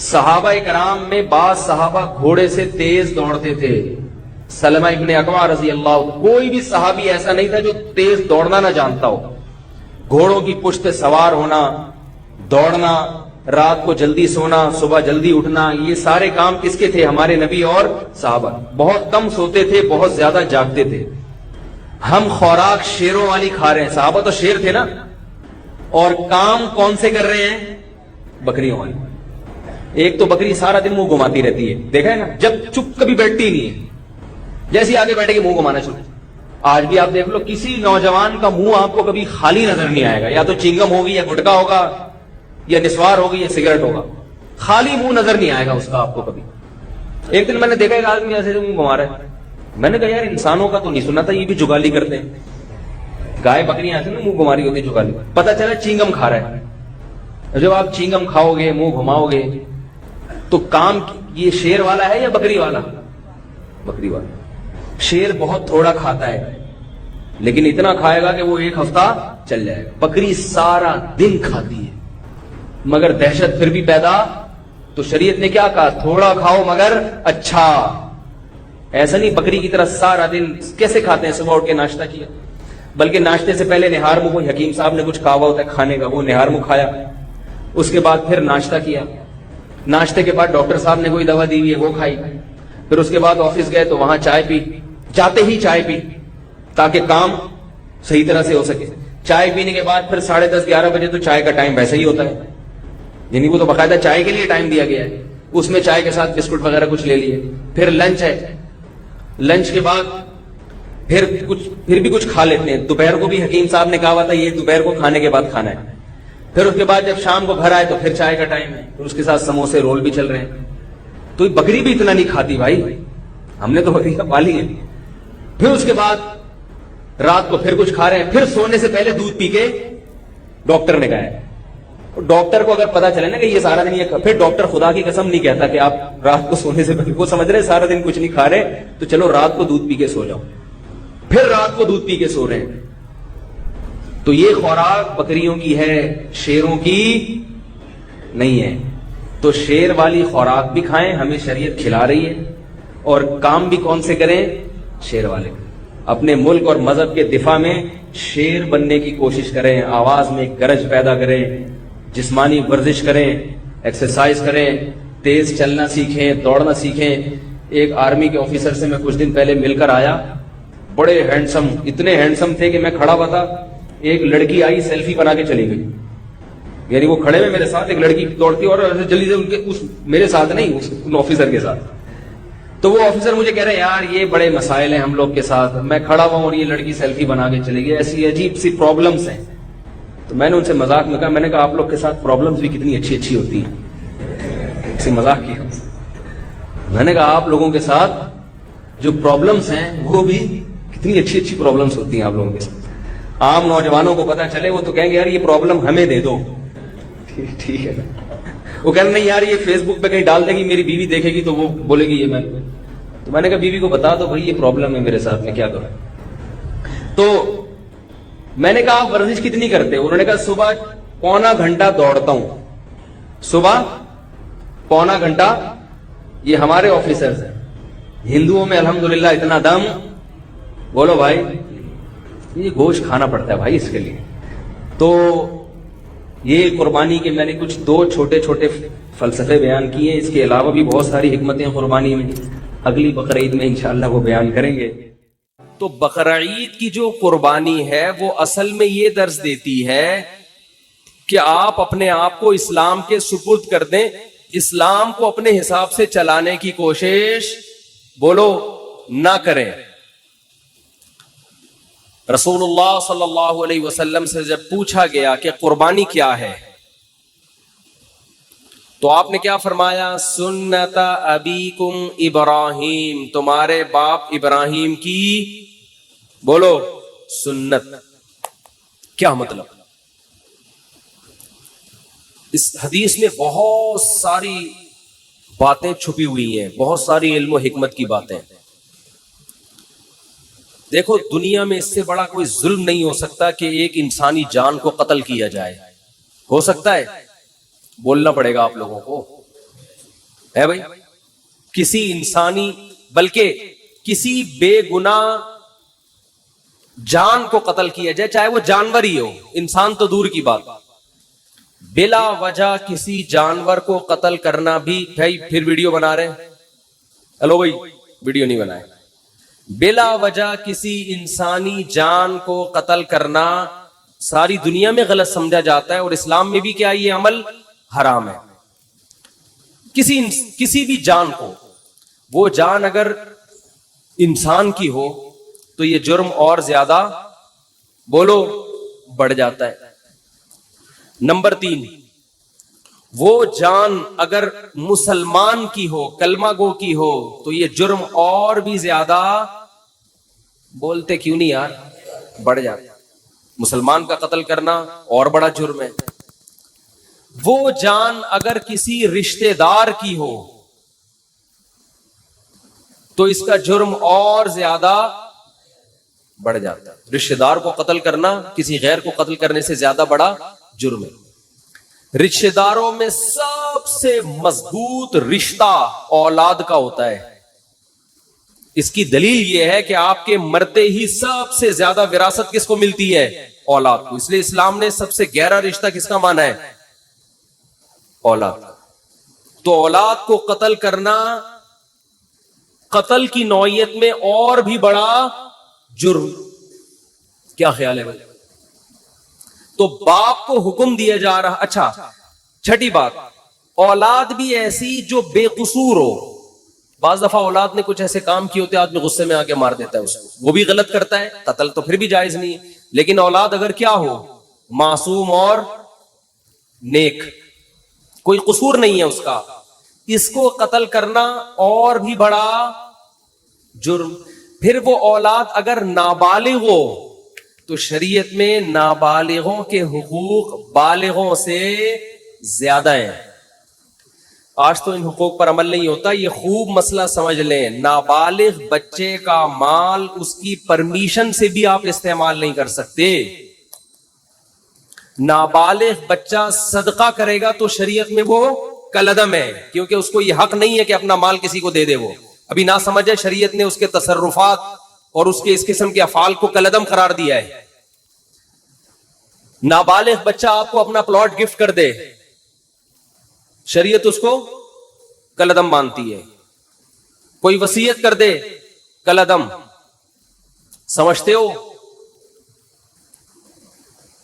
صحابہ کرام میں بعض صحابہ گھوڑے سے تیز دوڑتے تھے. سلمہ ابن اکوع رضی اللہ عنہ, کوئی بھی صحابی ایسا نہیں تھا جو تیز دوڑنا نہ جانتا ہو. گھوڑوں کی پشت پہ سوار ہونا, دوڑنا, رات کو جلدی سونا, صبح جلدی اٹھنا, یہ سارے کام کس کے تھے؟ ہمارے نبی اور صحابہ. بہت کم سوتے تھے, بہت زیادہ جاگتے تھے. ہم خوراک شیروں والی کھا رہے ہیں, صحابہ تو شیر تھے نا, اور کام کون سے کر رہے ہیں؟ بکریوں والی. ایک تو بکری سارا دن منہ گھماتی رہتی ہے, دیکھا ہے نا, جب چپ کبھی بیٹھتی نہیں ہے, جیسے آگے بیٹھے گی منہ گھمانا شروع. آج بھی آپ دیکھ لو, کسی نوجوان کا منہ آپ کو کبھی خالی نظر نہیں آئے گا, یا تو چنگم ہوگی, یا گٹکا ہوگا, یا نسوار ہوگی, یا سگریٹ ہوگا. خالی منہ نظر نہیں آئے گا اس کا آپ کو کبھی. ایک دن میں نے دیکھا ایک آدمی ایسے منہ گھما رہا ہے, میں نے کہا یار انسانوں کا تو نہیں سنا تھا, یہ بھی جگالی کرتے ہیں. گائے بکریاں ایسے نا منہ گھما رہی ہوتی ہے, جگالی. پتا چلا چنگم کھا رہا ہے. جب آپ چنگم کھاؤ گے, منہ گھماؤ گے, تو کام یہ شیر والا ہے یا بکری والا؟ بکری والا. شیر بہت تھوڑا کھاتا ہے, لیکن اتنا کھائے گا کہ وہ ایک ہفتہ چل جائے گا. بکری سارا دن کھاتی ہے, مگر دہشت پھر بھی پیدا. تو شریعت نے کیا کہا؟ تھوڑا کھاؤ مگر اچھا. ایسا نہیں بکری کی طرح سارا دن. کیسے کھاتے ہیں؟ صبح اٹھ کے ناشتہ کیا, بلکہ ناشتے سے پہلے نہار منہ, کوئی حکیم صاحب نے کچھ کہا ہوا ہوتا ہے کھانے کا, وہ نہار منہ کھایا, اس کے بعد پھر ناشتہ کیا, ناشتے کے بعد ڈاکٹر صاحب نے کوئی دوا دی ہوئی ہے وہ کھائی, پھر اس کے بعد آفس گئے تو وہاں چائے پی, جاتے ہی چائے پی تاکہ کام صحیح طرح سے ہو سکے. چائے پینے کے بعد پھر 10:30 11 بجے تو چائے کا ٹائم ویسے ہی ہوتا ہے, یعنی وہ تو باقاعدہ چائے کے لیے ٹائم دیا گیا ہے, اس میں چائے کے ساتھ بسکٹ وغیرہ کچھ لے لیے. پھر لنچ ہے, لنچ کے بعد پھر بھی کچھ کھا لیتے ہیں. دوپہر کو بھی حکیم صاحب نے کہا ہوا تھا یہ دوپہر کو کھانے کے بعد کھانا ہے. پھر اس کے بعد جب شام کو گھر آئے تو پھر چائے کا ٹائم ہے, پھر اس کے ساتھ سموسے رول بھی چل رہے ہیں. تو بکری بھی اتنا نہیں کھاتی بھائی, ہم نے تو بکری پالی ہے. پھر اس کے بعد رات کو پھر کچھ کھا رہے ہیں, پھر سونے سے پہلے دودھ پی کے ڈاکٹر نے کہا ہے. ڈاکٹر کو اگر پتا چلے نا کہ یہ سارا دن یہ, پھر ڈاکٹر خدا کی قسم نہیں کہتا کہ آپ رات کو سونے سے پہلے, وہ سمجھ رہے سارا دن کچھ نہیں کھا رہے تو چلو رات کو دودھ پی کے سو جاؤ, پھر رات کو دودھ پی کے سو رہے ہیں. تو یہ خوراک بکریوں کی ہے, شیروں کی نہیں ہے. تو شیر والی خوراک بھی کھائیں, ہمیں شریعت کھلا رہی ہے, اور کام بھی کون سے کریں؟ شیر والے. اپنے ملک اور مذہب کے دفاع میں شیر بننے کی کوشش کریں, آواز میں گرج پیدا کریں, جسمانی ورزش کریں, ایکسرسائز کریں, تیز چلنا سیکھیں, دوڑنا سیکھیں. ایک آرمی کے آفیسر سے میں کچھ دن پہلے مل کر آیا, بڑے ہینڈسم, اتنے ہینڈسم تھے کہ میں کھڑا ہوا تھا, ایک لڑکی آئی سیلفی بنا کے چلی گئی. یعنی وہ کھڑے ہوئے میرے ساتھ, ایک لڑکی دوڑتی اور جلدی سے ان کے میرے ساتھ نہیں, ان آفیسر کے ساتھ. تو وہ آفیسر مجھے کہہ رہے ہیں یار یہ بڑے مسائل ہیں ہم لوگ کے ساتھ, میں کھڑا ہوا اور یہ لڑکی سیلفی بنا کے چلی گئی, ایسی عجیب سی پرابلمس ہیں. تو میں نے ان سے مذاق میں کہا, میں نے کہا آپ لوگ کے ساتھ پرابلمس بھی کتنی اچھی اچھی ہوتی ہیں. اسی مذاق کیا میں نے کہا آپ لوگوں کے ساتھ جو پرابلمس ہیں وہ بھی کتنی اچھی اچھی پرابلمس ہوتی ہیں آپ لوگوں کے ساتھ. عام نوجوانوں کو پتا چلے وہ تو کہیں گے یار یہ پرابلم ہمیں دے دو. ٹھیک ہے, وہ کہنا نہیں یار یہ فیس بک پہ کہیں ڈال دے گی, میری بیوی دیکھے گی تو وہ بولے گی یہ میں. تو میں نے کہا بیوی کو بتا دو بھائی یہ پرابلم ہے میرے ساتھ, میں کیا کروں. تو میں نے کہا آپ ورزش کتنی کرتے؟ انہوں نے کہا صبح 1.25 گھنٹہ دوڑتا ہوں, صبح 1.25 گھنٹہ. یہ ہمارے آفیسرز ہیں. ہندوؤں میں الحمدللہ اتنا دم, بولو بھائی یہ گوشت کھانا پڑتا ہے بھائی اس کے لیے. تو یہ قربانی کے میں نے کچھ 2 چھوٹے چھوٹے فلسفے بیان کیے ہیں, اس کے علاوہ بھی بہت ساری حکمتیں قربانی میں, اگلی بقرعید میں انشاءاللہ وہ بیان کریں گے. تو بقرعید کی جو قربانی ہے وہ اصل میں یہ درس دیتی ہے کہ آپ اپنے آپ کو اسلام کے سپرد کر دیں, اسلام کو اپنے حساب سے چلانے کی کوشش بولو نہ کریں. رسول اللہ صلی اللہ علیہ وسلم سے جب پوچھا گیا کہ قربانی کیا ہے تو آپ نے کیا فرمایا؟ سنت ابیکم ابراہیم, تمہارے باپ ابراہیم کی بولو سنت. کیا مطلب؟ اس حدیث میں بہت ساری باتیں چھپی ہوئی ہیں, بہت ساری علم و حکمت کی باتیں. دیکھو دنیا میں اس سے بڑا کوئی ظلم نہیں ہو سکتا کہ ایک انسانی جان کو قتل کیا جائے. ہو سکتا ہے؟ بولنا پڑے گا آپ لوگوں کو. ہے بھائی. کسی انسانی بلکہ کسی بے گناہ جان کو قتل کیا جائے، چاہے وہ جانور ہی ہو، انسان تو دور کی بات، بلا وجہ کسی جانور کو قتل کرنا بھی. بھائی پھر ویڈیو بنا رہے ہیں، ہلو بھائی ویڈیو نہیں بنائے. بلا وجہ کسی انسانی جان کو قتل کرنا ساری دنیا میں غلط سمجھا جاتا ہے، اور اسلام میں بھی کیا یہ عمل حرام ہے. کسی بھی جان کو، وہ جان اگر انسان کی ہو تو یہ جرم اور زیادہ بولو بڑھ جاتا ہے. نمبر 3، وہ جان اگر مسلمان کی ہو، کلمہ گو کی ہو، تو یہ جرم اور بھی زیادہ، بولتے کیوں نہیں یار، بڑھ جاتا ہے. مسلمان کا قتل کرنا اور بڑا جرم ہے. وہ جان اگر کسی رشتہ دار کی ہو تو اس کا جرم اور زیادہ بڑھ جاتا ہے. رشتہ دار کو قتل کرنا کسی غیر کو قتل کرنے سے زیادہ بڑا جرم ہے. رشتہ داروں میں سب سے مضبوط رشتہ اولاد کا ہوتا ہے. اس کی دلیل یہ ہے کہ آپ کے مرتے ہی سب سے زیادہ وراثت کس کو ملتی ہے؟ اولاد کو. اس لیے اسلام نے سب سے گہرا رشتہ کس کا مانا ہے؟ اولاد. تو اولاد کو قتل کرنا قتل کی نوعیت میں اور بھی بڑا جرم. کیا خیال ہے بھائی؟ تو باپ کو حکم دیا جا رہا. اچھا چھٹی بات، اولاد بھی ایسی جو بے قصور ہو. بعض دفعہ اولاد نے کچھ ایسے کام کیے ہوتے ہیں، آدمی غصے میں آ کے مار دیتا ہے اس کو، وہ بھی غلط کرتا ہے، قتل تو پھر بھی جائز نہیں ہے. لیکن اولاد اگر کیا ہو، معصوم اور نیک، کوئی قصور نہیں ہے اس کا، اس کو قتل کرنا اور بھی بڑا جرم. پھر وہ اولاد اگر نابالغ ہو تو شریعت میں نابالغوں کے حقوق بالغوں سے زیادہ ہیں. آج تو ان حقوق پر عمل نہیں ہوتا. یہ خوب مسئلہ سمجھ لیں، نابالغ بچے کا مال اس کی پرمیشن سے بھی آپ استعمال نہیں کر سکتے. نابالغ بچہ صدقہ کرے گا تو شریعت میں وہ کالعدم ہے، کیونکہ اس کو یہ حق نہیں ہے کہ اپنا مال کسی کو دے دے. وہ ابھی نہ سمجھے، شریعت نے اس کے تصرفات اور اس کے اس قسم کے افعال کو کالعدم قرار دیا ہے. نابالغ بچہ آپ کو اپنا پلاٹ گفٹ کر دے، شریعت اس کو کالعدم مانتی ہے. کوئی وصیت کر دے، کالعدم. سمجھتے ہو؟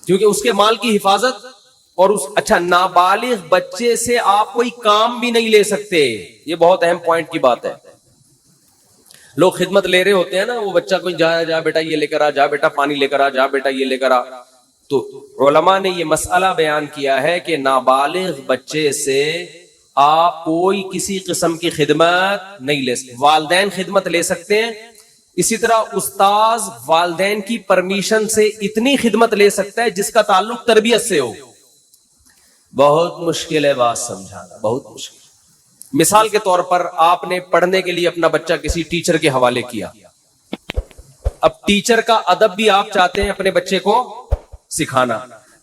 کیونکہ اس کے مال کی حفاظت اور اچھا نابالغ بچے سے آپ کوئی کام بھی نہیں لے سکتے. یہ بہت اہم پوائنٹ کی بات ہے. لوگ خدمت لے رہے ہوتے ہیں نا، وہ بچہ کوئی جا بیٹا یہ لے کر آ، جا بیٹا پانی لے کر آ، جا بیٹا یہ لے کر آ. تو علماء نے یہ مسئلہ بیان کیا ہے کہ نابالغ بچے سے آپ کوئی کسی قسم کی خدمت نہیں لے سکتے. والدین خدمت لے سکتے ہیں، اسی طرح استاذ والدین کی پرمیشن سے اتنی خدمت لے سکتا ہے جس کا تعلق تربیت سے ہو. بہت مشکل ہے بات سمجھانا، بہت مشکل. مثال کے طور پر آپ نے پڑھنے کے لیے اپنا بچہ کسی ٹیچر کے حوالے کیا. اب ٹیچر کا ادب بھی آپ چاہتے ہیں اپنے بچے کو سکھانا،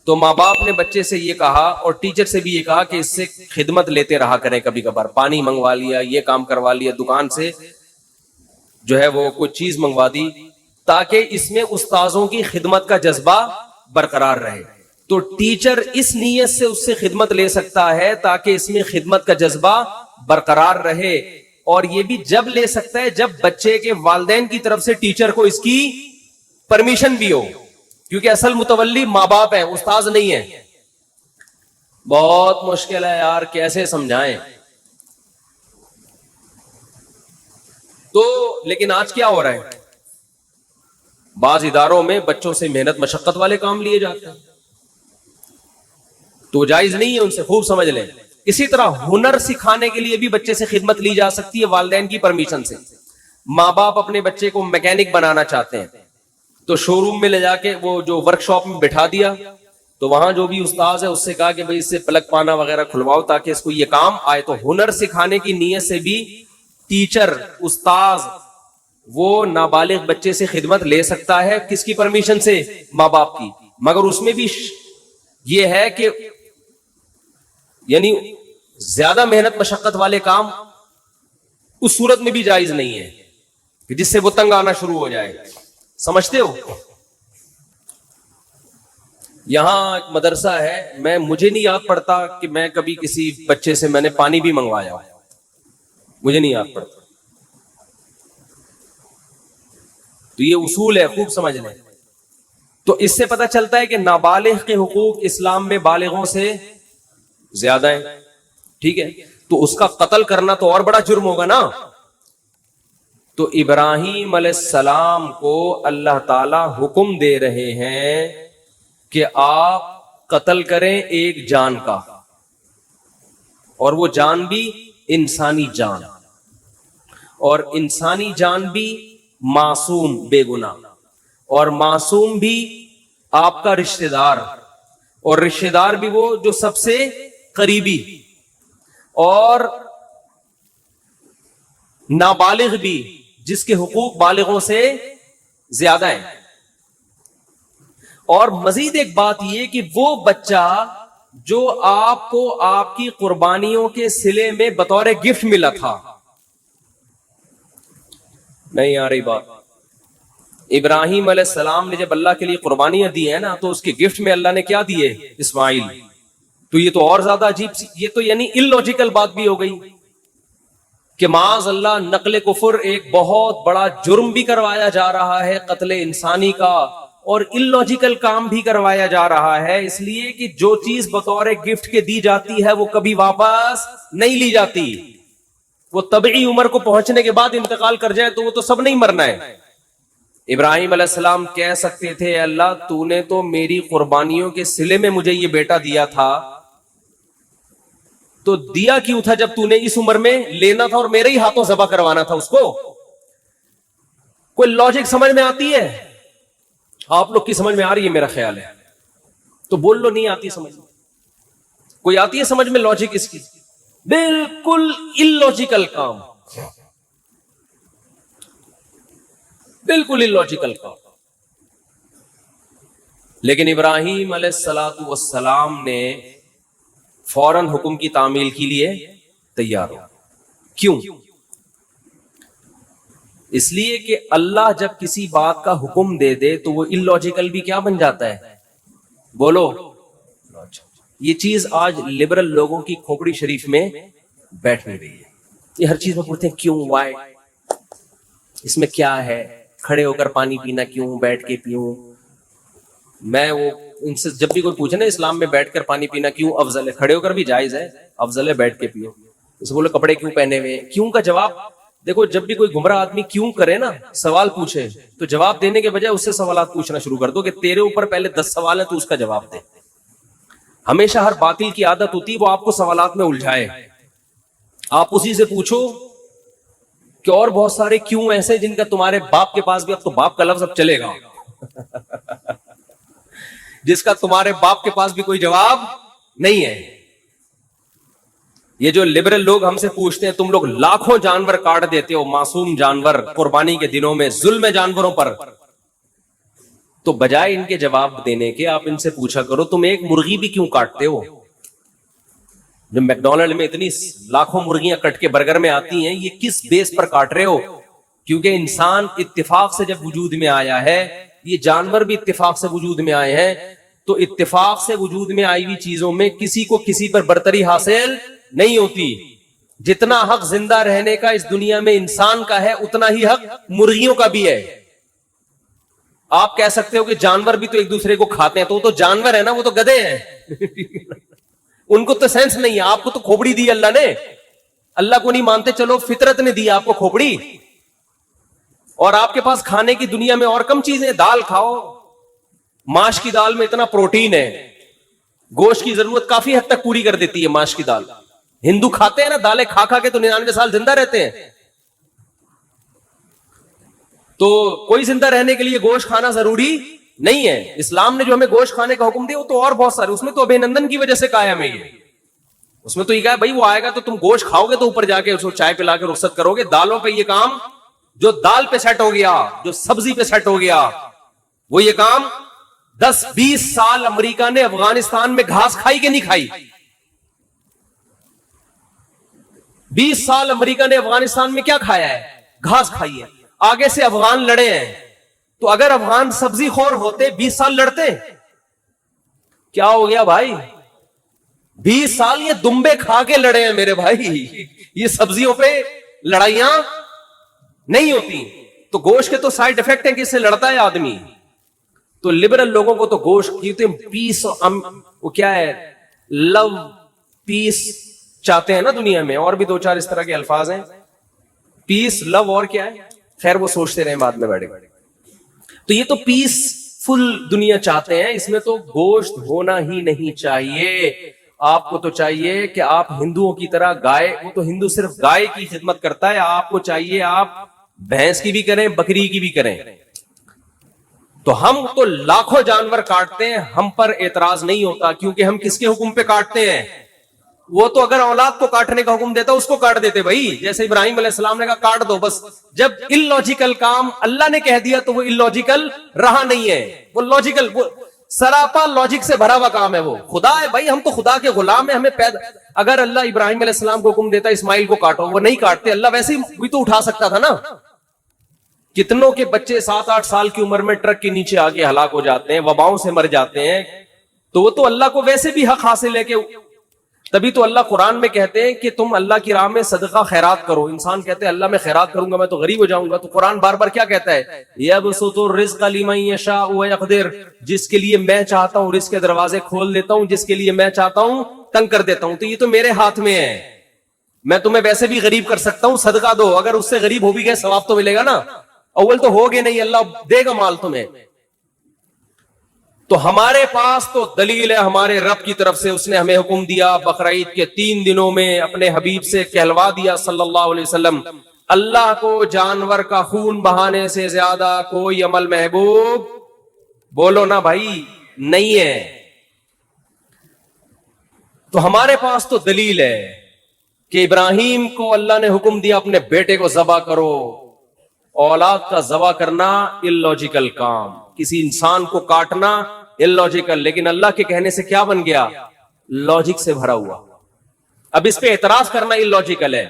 تو ماں باپ نے بچے سے یہ کہا اور ٹیچر سے بھی یہ کہا کہ اس سے خدمت لیتے رہا کریں. کبھی کبھار پانی منگوا لیا، یہ کام کروا لیا، دکان سے جو ہے وہ کوئی چیز منگوا دی، تاکہ اس میں استاذوں کی خدمت کا جذبہ برقرار رہے. تو ٹیچر اس نیت سے اس سے خدمت لے سکتا ہے تاکہ اس میں خدمت کا جذبہ برقرار رہے. اور یہ بھی جب لے سکتا ہے جب بچے کے والدین کی طرف سے ٹیچر کو اس کی پرمیشن بھی ہو، کیونکہ اصل متولی ماں باپ ہے، استاذ نہیں ہے. بہت مشکل ہے یار، کیسے سمجھائیں. تو لیکن آج کیا ہو رہا ہے، بعض اداروں میں بچوں سے محنت مشقت والے کام لیے جاتے ہیں، تو جائز نہیں ہے، ان سے خوب سمجھ لیں. اسی طرح ہنر سکھانے کے لیے بھی بچے سے خدمت لی جا سکتی ہے والدین کی پرمیشن سے. ماں باپ اپنے بچے کو میکینک بنانا چاہتے ہیں تو شو روم میں لے جا کے وہ جو ورک شاپ میں بٹھا دیا، تو وہاں جو بھی استاذ ہے اس سے کہا کہ بھئی اس سے پلگ پانا وغیرہ کھلواؤ تاکہ اس کو یہ کام آئے. تو ہنر سکھانے کی نیت سے بھی ٹیچر، استاذ وہ نابالغ بچے سے خدمت لے سکتا ہے. کس کی پرمیشن سے؟ ماں باپ کی. مگر اس میں بھی یہ ہے کہ یعنی زیادہ محنت مشقت والے کام اس صورت میں بھی جائز نہیں ہے کہ جس سے وہ تنگ آنا شروع ہو جائے. سمجھتے ہو؟ یہاں ایک مدرسہ ہے, مجھے نہیں یاد پڑتا کہ میں کبھی کسی بچے سے میں نے پانی بھی منگوایا, مجھے نہیں یاد پڑتا. تو یہ اصول ہے, خوب سمجھ لیں. تو اس سے پتہ چلتا ہے کہ نابالغ کے حقوق اسلام میں بالغوں سے زیادہ ہیں. ٹھیک ہے, تو اس کا قتل کرنا تو اور بڑا جرم ہوگا نا. تو ابراہیم علیہ السلام کو اللہ تعالی حکم دے رہے ہیں کہ آپ قتل کریں ایک جان کا, اور وہ جان بھی انسانی جان, اور انسانی جان بھی معصوم بے گناہ, اور معصوم بھی آپ کا رشتہ دار, اور رشتہ دار بھی وہ جو سب سے قریبی, اور نابالغ بھی جس کے حقوق بالغوں سے زیادہ ہیں. اور مزید ایک بات یہ کہ وہ بچہ جو آپ کو آپ کی قربانیوں کے صلے میں بطور گفٹ ملا تھا, نہیں آ رہی بات, ابراہیم علیہ السلام نے جب اللہ کے لیے قربانیاں دی ہیں نا, تو اس کے گفٹ میں اللہ نے کیا دیے؟ اسماعیل. تو یہ تو اور زیادہ عجیب سی, یہ تو یعنی illogical بات بھی ہو گئی کہ معاذ اللہ نقل کفر ایک بہت بڑا جرم بھی کروایا جا رہا ہے, قتل انسانی کا, اور illogical کام بھی کروایا جا رہا ہے, اس لیے کہ جو چیز بطور گفٹ کے دی جاتی ہے وہ کبھی واپس نہیں لی جاتی. وہ طبعی عمر کو پہنچنے کے بعد انتقال کر جائے تو وہ تو سب نہیں مرنا ہے. ابراہیم علیہ السلام کہہ سکتے تھے اللہ تو نے تو میری قربانیوں کے صلے میں مجھے یہ بیٹا دیا تھا, تو دیا کیوں تھا جب تو نے اس عمر میں لینا تھا اور میرے ہی ہاتھوں ذبح کروانا تھا اس کو؟ کوئی لاجک سمجھ میں آتی ہے؟ آپ لوگ کی سمجھ میں آ رہی ہے میرا خیال ہے, تو بول لو نہیں آتی سمجھ میں. کوئی آتی ہے سمجھ میں لاجک اس کی؟ بالکل illogical کام, بالکل illogical کام. لیکن ابراہیم علیہ الصلوۃ والسلام نے فوراً حکم کی تعمیل کے لیے تیار ہو. کیوں؟ اس لیے کہ اللہ جب کسی بات کا حکم دے دے تو وہ illogical بھی کیا بن جاتا ہے؟ بولو. یہ چیز آج لبرل لوگوں کی کھوپڑی شریف میں بیٹھ نہیں رہی ہے. یہ ہر چیز میں پوچھتے ہیں کیوں, وائی, اس میں کیا ہے, کھڑے ہو کر پانی پینا کیوں, بیٹھ کے پیوں. میں وہ ان سے جب بھی کوئی پوچھے نا اسلام میں بیٹھ کر پانی پینا کیوں افضل ہے, کھڑے ہو کر بھی جائز ہے, افضل ہے بیٹھ کے پیو. اسے بولے کپڑے کیوں پہنے ہوئے, کیوں کا جواب دیکھو. جب بھی کوئی گمراہ آدمی کیوں کرے نا, سوال پوچھے, تو جواب دینے کے بجائے اس سے سوالات پوچھنا شروع کر دو کہ تیرے اوپر پہلے 10 سوال ہیں تو اس کا جواب دے. ہمیشہ ہر باطل کی عادت ہوتی ہے وہ آپ کو سوالات میں الجھائے. آپ اسی سے پوچھو کہ اور بہت سارے کیوں ایسے جن کا تمہارے باپ کے پاس بھی, اب تو باپ کا لفظ اب چلے گا, جس کا تمہارے باپ کے پاس بھی کوئی جواب نہیں ہے. یہ جو لبرل لوگ ہم سے پوچھتے ہیں تم لوگ لاکھوں جانور کاٹ دیتے ہو, معصوم جانور, قربانی کے دنوں میں ظلم ہے جانوروں پر, تو بجائے ان کے جواب دینے کے آپ ان سے پوچھا کرو تم ایک مرغی بھی کیوں کاٹتے ہو؟ جو میک ڈونلڈ میں اتنی لاکھوں مرغیاں کٹ کے برگر میں آتی ہیں, یہ کس بیس پر کاٹ رہے ہو؟ کیونکہ انسان اتفاق سے جب وجود میں آیا ہے, یہ جانور بھی اتفاق سے وجود میں آئے ہیں, تو اتفاق سے وجود میں آئی ہوئی چیزوں میں کسی کو کسی پر برتری حاصل نہیں ہوتی. جتنا حق زندہ رہنے کا اس دنیا میں انسان کا ہے اتنا ہی حق مرغیوں کا بھی ہے. آپ کہہ سکتے ہو کہ جانور بھی تو ایک دوسرے کو کھاتے ہیں, تو وہ تو جانور ہے نا, وہ تو گدھے ہیں, ان کو تو سینس نہیں ہے. آپ کو تو کھوپڑی دی اللہ نے, اللہ کو نہیں مانتے, چلو فطرت نے دی آپ کو کھوپڑی, اور آپ کے پاس کھانے کی دنیا میں اور کم چیزیں. دال کھاؤ, ماش کی دال میں اتنا پروٹین ہے, گوشت کی ضرورت کافی حد تک پوری کر دیتی ہے ماش کی دال. ہندو کھاتے ہیں نا دالیں, کھا کھا کے تو 99 سال زندہ رہتے ہیں. تو کوئی زندہ رہنے کے لیے گوشت کھانا ضروری نہیں ہے. اسلام نے جو ہمیں گوشت کھانے کا حکم دیا وہ تو اور بہت سارے, اس میں تو ابھینندن کی وجہ سے کہا ہے ہمیں, یہ اس میں تو یہ کہا ہے بھائی وہ آئے گا تو تم گوشت کھاؤ گے تو اوپر جا کے اس کو چائے پلا کے رخصت کرو گے. دالوں پہ یہ کام, جو دال پہ سیٹ ہو گیا, جو سبزی پہ سیٹ ہو گیا, وہ یہ کام 10-20 سال امریکہ نے افغانستان میں گھاس کھائی کہ نہیں کھائی؟ 20 سال امریکہ نے افغانستان میں کیا کھایا ہے؟ گھاس کھائی ہے. آگے سے افغان لڑے ہیں, تو اگر افغان سبزی خور ہوتے 20 سال لڑتے؟ کیا ہو گیا بھائی؟ 20 سال یہ دمبے کھا کے لڑے ہیں میرے بھائی. یہ سبزیوں پہ لڑائیاں نہیں ہوتی. تو گوشت کے تو سائیڈ افیکٹ ہیں کہ اس سے لڑتا ہے آدمی. تو لبرل لوگوں کو تو گوشت کی پیس, وہ کیا ہے, لو پیس چاہتے ہیں نا دنیا میں, اور بھی 2-4 اس طرح کے الفاظ ہیں, پیس, لو, اور کیا ہے, خیر وہ سوچتے رہے بعد میں بیٹھے. تو یہ تو پیس فل دنیا چاہتے ہیں, اس میں تو گوشت ہونا ہی نہیں چاہیے. آپ کو تو چاہیے کہ آپ ہندوؤں کی طرح گائے, وہ تو ہندو صرف گائے کی خدمت کرتا ہے, آپ کو چاہیے آپ بھینس کی بھی کریں, بکری کی بھی کریں. تو ہم تو لاکھوں جانور کاٹتے ہیں, ہم پر اعتراض نہیں ہوتا, کیونکہ ہم کس کے حکم پہ کاٹتے ہیں؟ وہ تو اگر اولاد کو کاٹنے کا حکم دیتا اس کو کاٹ دیتے بھائی. جیسے ابراہیم علیہ السلام نے کہا کاٹ دو بس. جب illogical کام اللہ نے کہہ دیا تو وہ illogical رہا نہیں ہے, وہ لاجیکل, وہ سراپا لاجک سے بھرا ہوا کام ہے. وہ خدا ہے بھائی, ہم تو خدا کے غلام ہیں, ہمیں پیدا. اگر اللہ ابراہیم علیہ السلام کو حکم دیتا اسماعیل کو کاٹو, وہ نہیں کاٹتے. اللہ ویسے بھی تو اٹھا سکتا تھا نا. کتنوں کے بچے 7-8 سال کی عمر میں ٹرک کے نیچے آ کے ہلاک ہو جاتے ہیں, وباؤں سے مر جاتے ہیں. تو وہ تو اللہ کو ویسے بھی حق حاصل ہے کہ, تبھی تو اللہ قرآن میں کہتے ہیں کہ تم اللہ کی راہ میں صدقہ خیرات کرو. انسان کہتے ہیں اللہ میں خیرات کروں گا میں تو غریب ہو جاؤں گا. تو قرآن بار بار کیا کہتا ہے؟ یبسط الرزق لمن یشاء ویقدر, جس کے لیے میں چاہتا ہوں رزق کے دروازے کھول دیتا ہوں, جس کے لیے میں چاہتا ہوں تنگ کر دیتا ہوں. تو یہ تو میرے ہاتھ میں ہے, میں تمہیں ویسے بھی غریب کر سکتا ہوں, صدقہ دو. اگر اس سے غریب ہو بھی گئے ثواب تو ملے گا نا. اول تو ہوگے نہیں, اللہ دے گا مال تمہیں. تو ہمارے پاس تو دلیل ہے ہمارے رب کی طرف سے, اس نے ہمیں حکم دیا بقرعید کے 3 دنوں میں اپنے حبیب سے کہلوا دیا صلی اللہ علیہ وسلم, اللہ کو جانور کا خون بہانے سے زیادہ کوئی عمل محبوب, بولو نا بھائی, نہیں ہے. تو ہمارے پاس تو دلیل ہے کہ ابراہیم کو اللہ نے حکم دیا اپنے بیٹے کو ذبح کرو. اولاد کا ذبح کرنا illogical کام, کسی انسان کو کاٹنا illogical, لیکن اللہ کے کہنے سے کیا بن گیا؟ لاجک سے بھرا ہوا. اب اس پہ اعتراض کرنا illogical ہے.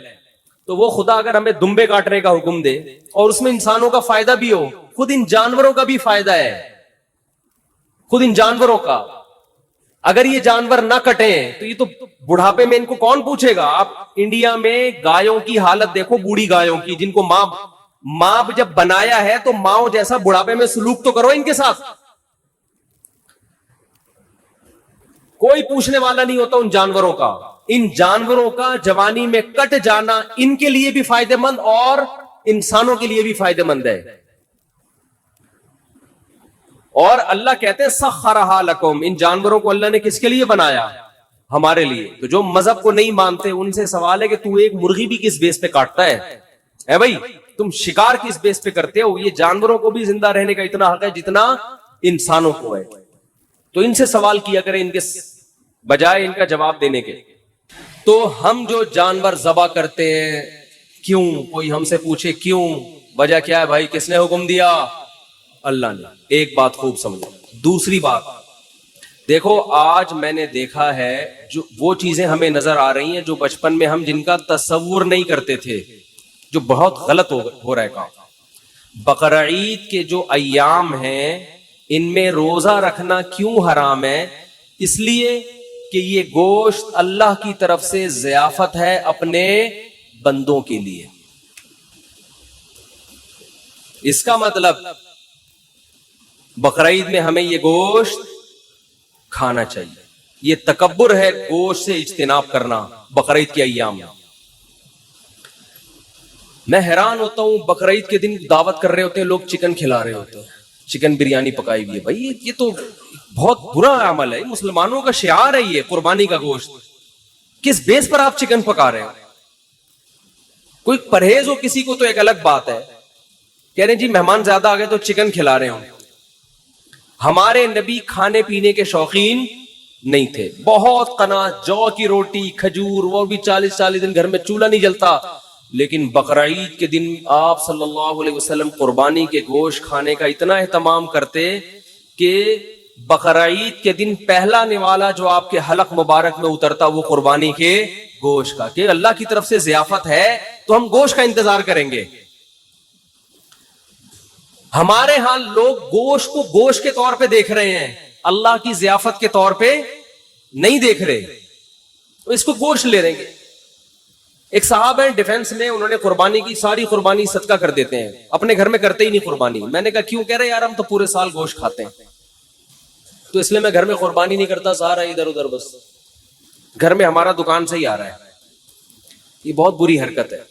تو وہ خدا اگر ہمیں دمبے کاٹنے کا حکم دے اور اس میں انسانوں کا فائدہ بھی ہو, خود ان جانوروں کا بھی فائدہ ہے, خود ان جانوروں کا. اگر یہ جانور نہ کٹیں تو یہ تو بڑھاپے میں ان کو کون پوچھے گا؟ آپ انڈیا میں گایوں کی حالت دیکھو, بوڑھی گایوں کی, جن کو ماں جب بنایا ہے تو ماں جیسا بڑھاپے میں سلوک تو کرو ان کے ساتھ. کوئی پوچھنے والا نہیں ہوتا ان جانوروں کا. ان جانوروں کا جوانی میں کٹ جانا ان کے لیے بھی فائدہ مند اور انسانوں کے لیے بھی فائدہ مند ہے. اور اللہ کہتے ہیں سخرھا لکم, ان جانوروں کو اللہ نے کس کے لیے بنایا؟ ہمارے لیے. تو جو مذہب کو نہیں مانتے ان سے سوال ہے کہ تو ایک مرغی بھی کس بیس پہ کاٹتا ہے بھائی؟ تم شکار کس بیس پہ کرتے ہو؟ یہ جانوروں کو بھی زندہ رہنے کا اتنا حق ہے جتنا انسانوں کو ہے. تو ان سے سوال کیا کریں ان کے بجائے ان کا جواب دینے کے. تو ہم جو جانور ذبح کرتے ہیں, کیوں؟ کوئی ہم سے پوچھے کیوں, وجہ کیا ہے بھائی؟ کس نے حکم دیا؟ اللہ نے. ایک بات خوب سمجھو. دوسری بات دیکھو, آج میں نے دیکھا ہے جو وہ چیزیں ہمیں نظر آ رہی ہیں جو بچپن میں ہم جن کا تصور نہیں کرتے تھے, جو بہت غلط ہو رہا ہے کام. بقرعید کے جو ایام ہیں ان میں روزہ رکھنا کیوں حرام ہے؟ اس لیے کہ یہ گوشت اللہ کی طرف سے ضیافت ہے اپنے بندوں کے لیے. اس کا مطلب بقرعید میں ہمیں یہ گوشت کھانا چاہیے. یہ تکبر ہے گوشت سے اجتناب کرنا بقرعید کے ایام میں. میں حیران ہوتا ہوں, بقرعید کے دن دعوت کر رہے ہوتے ہیں لوگ, چکن کھلا رہے ہوتے ہیں, چکن بریانی پکائی ہوئی ہے. بھائی یہ تو بہت برا عمل ہے, مسلمانوں کا شعار ہے یہ قربانی کا گوشت. کس بیس پر آپ چکن پکا رہے ہو؟ کوئی پرہیز ہو کسی کو تو ایک الگ بات ہے, کہہ رہے جی مہمان زیادہ آ گئے تو چکن کھلا رہے ہوں. ہمارے نبی کھانے پینے کے شوقین نہیں تھے, بہت قناعت, جو کی روٹی, کھجور, وہ بھی 40 دن گھر میں چولہا نہیں جلتا. لیکن بقرعید کے دن آپ صلی اللہ علیہ وسلم قربانی کے گوشت کھانے کا اتنا اہتمام کرتے کہ بقرعید کے دن پہلا نوالا جو آپ کے حلق مبارک میں اترتا وہ قربانی کے گوشت کا کہ اللہ کی طرف سے ضیافت ہے تو ہم گوشت کا انتظار کریں گے. ہمارے ہاں لوگ گوشت کو گوشت کے طور پہ دیکھ رہے ہیں, اللہ کی ضیافت کے طور پہ نہیں دیکھ رہے, تو اس کو گوشت لے رہے ہیں. ایک صاحب ہیں ڈیفنس میں, انہوں نے قربانی کی, ساری قربانی صدقہ کر دیتے ہیں, اپنے گھر میں کرتے ہی نہیں قربانی. میں نے کہا کیوں؟ کہہ رہے یار ہم تو پورے سال گوشت کھاتے ہیں, تو اس لیے میں گھر میں قربانی نہیں کرتا, سارا ادھر ادھر بس گھر میں ہمارا دکان سے ہی آ رہا ہے. یہ بہت بری حرکت ہے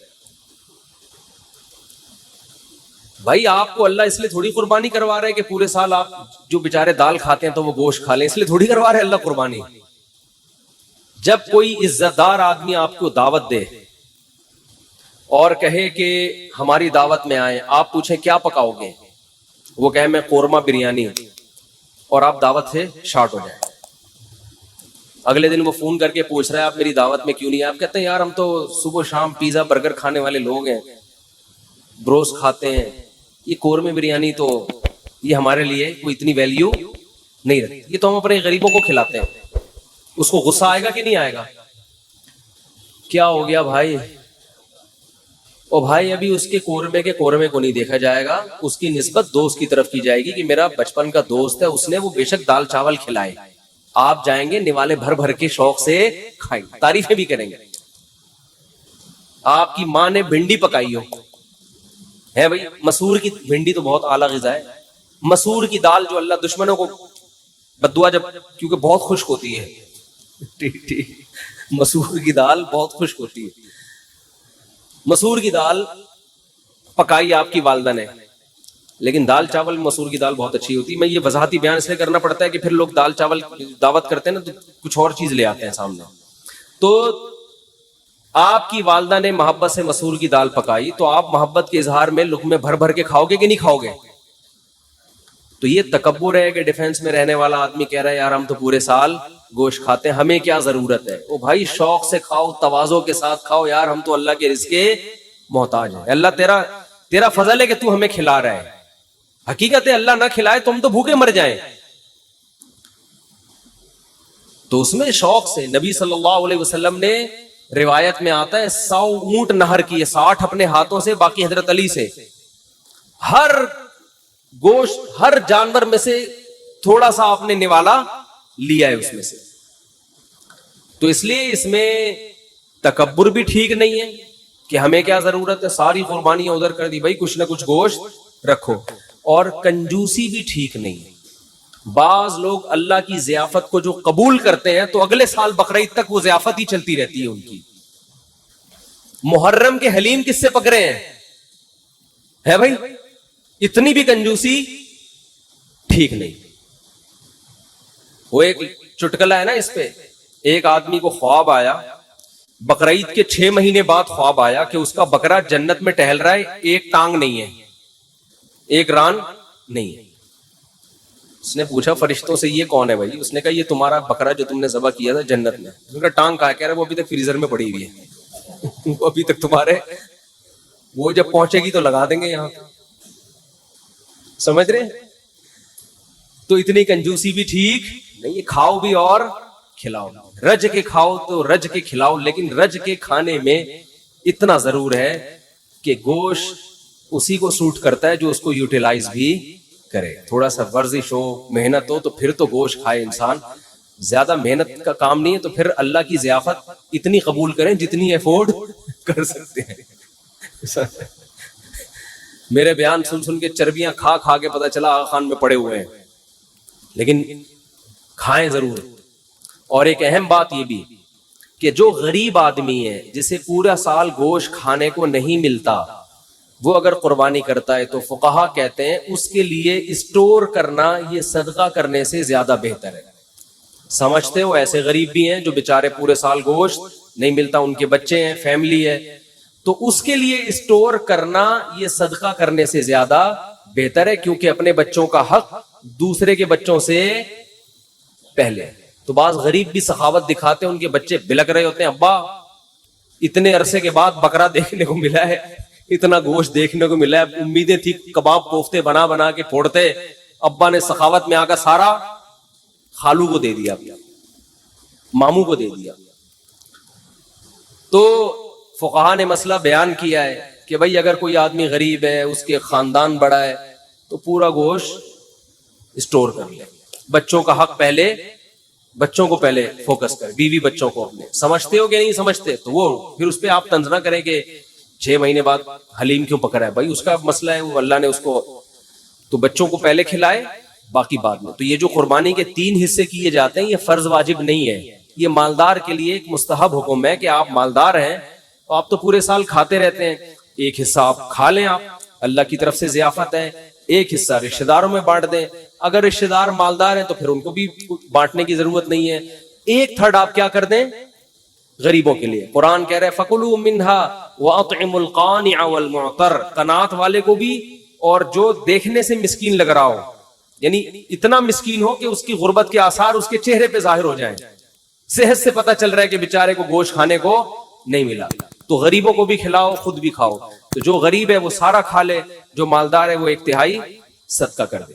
بھائی. آپ کو اللہ اس لیے تھوڑی قربانی کروا رہے کہ پورے سال آپ جو بیچارے دال کھاتے ہیں تو وہ گوشت کھا لیں, اس لیے تھوڑی کروا رہے اللہ قربانی. جب کوئی عزت دار آدمی آپ کو دعوت دے اور کہے کہ ہماری دعوت میں آئیں, آپ پوچھیں کیا پکاؤ گے, وہ کہے میں قورمہ بریانی, اور آپ دعوت سے شارٹ ہو جائیں. اگلے دن وہ فون کر کے پوچھ رہا ہے آپ میری دعوت میں کیوں نہیں آئے؟ آپ کہتے ہیں یار ہم تو صبح شام پیزا برگر کھانے والے لوگ ہیں, بروس کھاتے ہیں, یہ قورمے بریانی تو یہ ہمارے لیے کوئی اتنی ویلیو نہیں رکھتی, یہ تو ہم اپنے غریبوں کو کھلاتے ہیں. اس کو غصہ آئے گا کہ نہیں آئے گا؟ کیا ہو گیا بھائی؟ او بھائی ابھی اس کے قورمے کو نہیں دیکھا جائے گا, اس کی نسبت دوست کی طرف کی جائے گی کہ میرا بچپن کا دوست ہے, اس نے وہ بے شک دال چاول کھلائے, آپ جائیں گے نوالے بھر بھر کے شوق سے کھائیں, تعریفیں بھی کریں گے. آپ کی ماں نے بھنڈی پکائی ہو ہے بھائی, مسور کی بھنڈی تو بہت اعلیٰ غذا ہے. مسور کی دال جو اللہ دشمنوں کو بددعا, جب کیونکہ بہت خشک ہوتی ہے, ٹھیک, مسور کی دال بہت خشک ہوتی ہے. مسور کی دال پکائی آپ کی والدہ نے, لیکن دال چاول مسور کی دال بہت اچھی ہوتی ہے. میں یہ وضاحتی بیان اس لیے کرنا پڑتا ہے کہ پھر لوگ دال چاول دعوت کرتے ہیں نا تو کچھ اور چیز لے آتے ہیں سامنے. تو آپ کی والدہ نے محبت سے مسور کی دال پکائی, تو آپ محبت کے اظہار میں لقمے بھر بھر کے کھاؤ گے کہ نہیں کھاؤ گے؟ تو یہ تکبر ہے کہ ڈیفنس میں رہنے والا آدمی کہہ رہا ہے یار ہم تو پورے سال گوشت کھاتے ہیں, ہمیں کیا ضرورت ہے؟ او بھائی شوق سے کھاؤ, تواضع کے ساتھ کھاؤ, یار ہم تو اللہ کے رزق کے محتاج ہیں. اللہ تیرا فضل ہے کہ تو ہمیں کھلا رہا ہے. حقیقت ہے اللہ نہ کھلائے تو ہم تو بھوکے مر جائیں. تو اس میں شوق سے نبی صلی اللہ علیہ وسلم نے, روایت میں آتا ہے 100 اونٹ نہر کیے, 60 اپنے ہاتھوں سے, باقی حضرت علی سے. ہر گوشت ہر جانور میں سے تھوڑا سا آپ نے نوالا لیا ہے اس میں سے. تو اس لیے اس میں تکبر بھی ٹھیک نہیں ہے کہ ہمیں کیا ضرورت ہے, ساری قربانیاں ادھر کر دی, بھائی کچھ نہ کچھ گوشت رکھو. اور کنجوسی بھی ٹھیک نہیں ہے. بعض لوگ اللہ کی ضیافت کو جو قبول کرتے ہیں تو اگلے سال بقرعید تک وہ ضیافت ہی چلتی رہتی ہے ان کی. محرم کے حلیم کس سے پکڑے ہیں ہے بھائی؟ اتنی بھی کنجوسی ٹھیک نہیں. وہ ایک چٹکلا ہے نا اس پہ, ایک آدمی کو خواب آیا, بقرعید کے 6 مہینے بعد خواب آیا کہ اس کا بکرا جنت میں ٹہل رہا ہے, ایک ٹانگ نہیں ہے, ایک ران نہیں ہے. اس نے پوچھا فرشتوں سے یہ کون ہے بھائی؟ اس نے کہا یہ تمہارا بکرا جو تم نے ذبح کیا تھا جنت میں. اس کا ٹانگ کہا, کہہ رہا وہ ابھی تک فریزر میں پڑی ہوئی ہے, وہ ابھی تک تمہارے, وہ جب پہنچے گی تو لگا دیں گے یہاں. سمجھ رہے؟ تو اتنی کنجوسی بھی ٹھیک نہیں. کھاؤ بھی اور کھلاؤ, رج کے کھاؤ تو رج کے کھلاؤ, لیکن رج کے کھانے میں اتنا ضرور ہے کہ گوشت اسی کو سوٹ کرتا ہے جو اس کو یوٹیلائز بھی کرے. تھوڑا سا ورزش ہو, محنت ہو, تو پھر تو گوشت کھائے انسان. زیادہ محنت کا کام نہیں ہے تو پھر اللہ کی ضیافت اتنی قبول کریں جتنی افورڈ کر سکتے ہیں. میرے بیان سن سن کے چربیاں کھا کھا کے پتہ چلا آغا خان میں پڑے ہوئے ہیں, لیکن کھائیں ضرور. اور ایک اہم بات یہ بھی کہ جو غریب آدمی ہے جسے پورا سال گوشت کھانے کو نہیں ملتا, وہ اگر قربانی کرتا ہے تو فقہا کہتے ہیں اس کے لیے اسٹور کرنا یہ صدقہ کرنے سے زیادہ بہتر ہے. سمجھتے ہو ایسے غریب بھی ہیں جو بیچارے پورے سال گوشت نہیں ملتا, ان کے بچے ہیں, فیملی ہے, تو اس کے لیے اسٹور کرنا یہ صدقہ کرنے سے زیادہ بہتر ہے, کیونکہ اپنے بچوں کا حق دوسرے کے بچوں سے پہلے. تو بعض غریب بھی سخاوت دکھاتے ہیں, ان کے بچے بلک رہے ہوتے ہیں, ابا اتنے عرصے کے بعد بکرا دیکھنے کو ملا ہے, اتنا گوشت دیکھنے کو ملا ہے, امیدیں تھی کباب کوفتے بنا بنا کے پھوڑتے, ابا نے سخاوت میں آ کر سارا خالو کو دے دیا, ماموں کو دے دیا. تو فقہا نے مسئلہ بیان کیا ہے کہ بھائی اگر کوئی آدمی غریب ہے, اس کے خاندان بڑا ہے, تو پورا گوشت اسٹور کر لے. بچوں کا حق پہلے, بچوں کو پہلے فوکس کر, بیوی بچوں کو اپنے. سمجھتے ہو کہ نہیں سمجھتے تو وہ پھر اس پہ آپ طنز نہ کریں کہ 6 مہینے بعد حلیم کیوں پکڑا ہے. بھائی اس کا مسئلہ ہے, وہ اللہ نے اس کو, تو بچوں کو پہلے کھلائے باقی بعد میں. تو یہ جو قربانی کے 3 حصے کیے جاتے ہیں یہ فرض واجب نہیں ہے, یہ مالدار کے لیے ایک مستحب حکم ہے کہ آپ مالدار ہیں تو آپ تو پورے سال کھاتے رہتے ہیں, ایک حصہ آپ کھا لیں, آپ اللہ کی طرف سے ضیافت ہے, ایک حصہ رشتہ داروں میں بانٹ دیں. اگر رشتہ دار مالدار ہیں تو پھر ان کو بھی بانٹنے کی ضرورت نہیں ہے. 1/3 آپ کیا کر دیں غریبوں کے لیے. قرآن کہہ رہے فَكُلُوا مِنْهَا وَأَطْعِمُوا الْقَانِعَ وَالْمُعْتَرَّ, قناعت والے کو بھی اور جو دیکھنے سے مسکین لگ رہا ہو, یعنی اتنا مسکین ہو کہ اس کی غربت کے آثار اس کے چہرے پہ ظاہر ہو جائیں, صحت سے پتہ چل رہا ہے کہ بیچارے کو گوشت کھانے کو نہیں ملا, تو غریبوں کو بھی کھلاؤ, خود بھی کھاؤ. تو جو غریب ہے وہ سارا کھا لے, جو مالدار ہے وہ 1/3 صدقہ کر دے.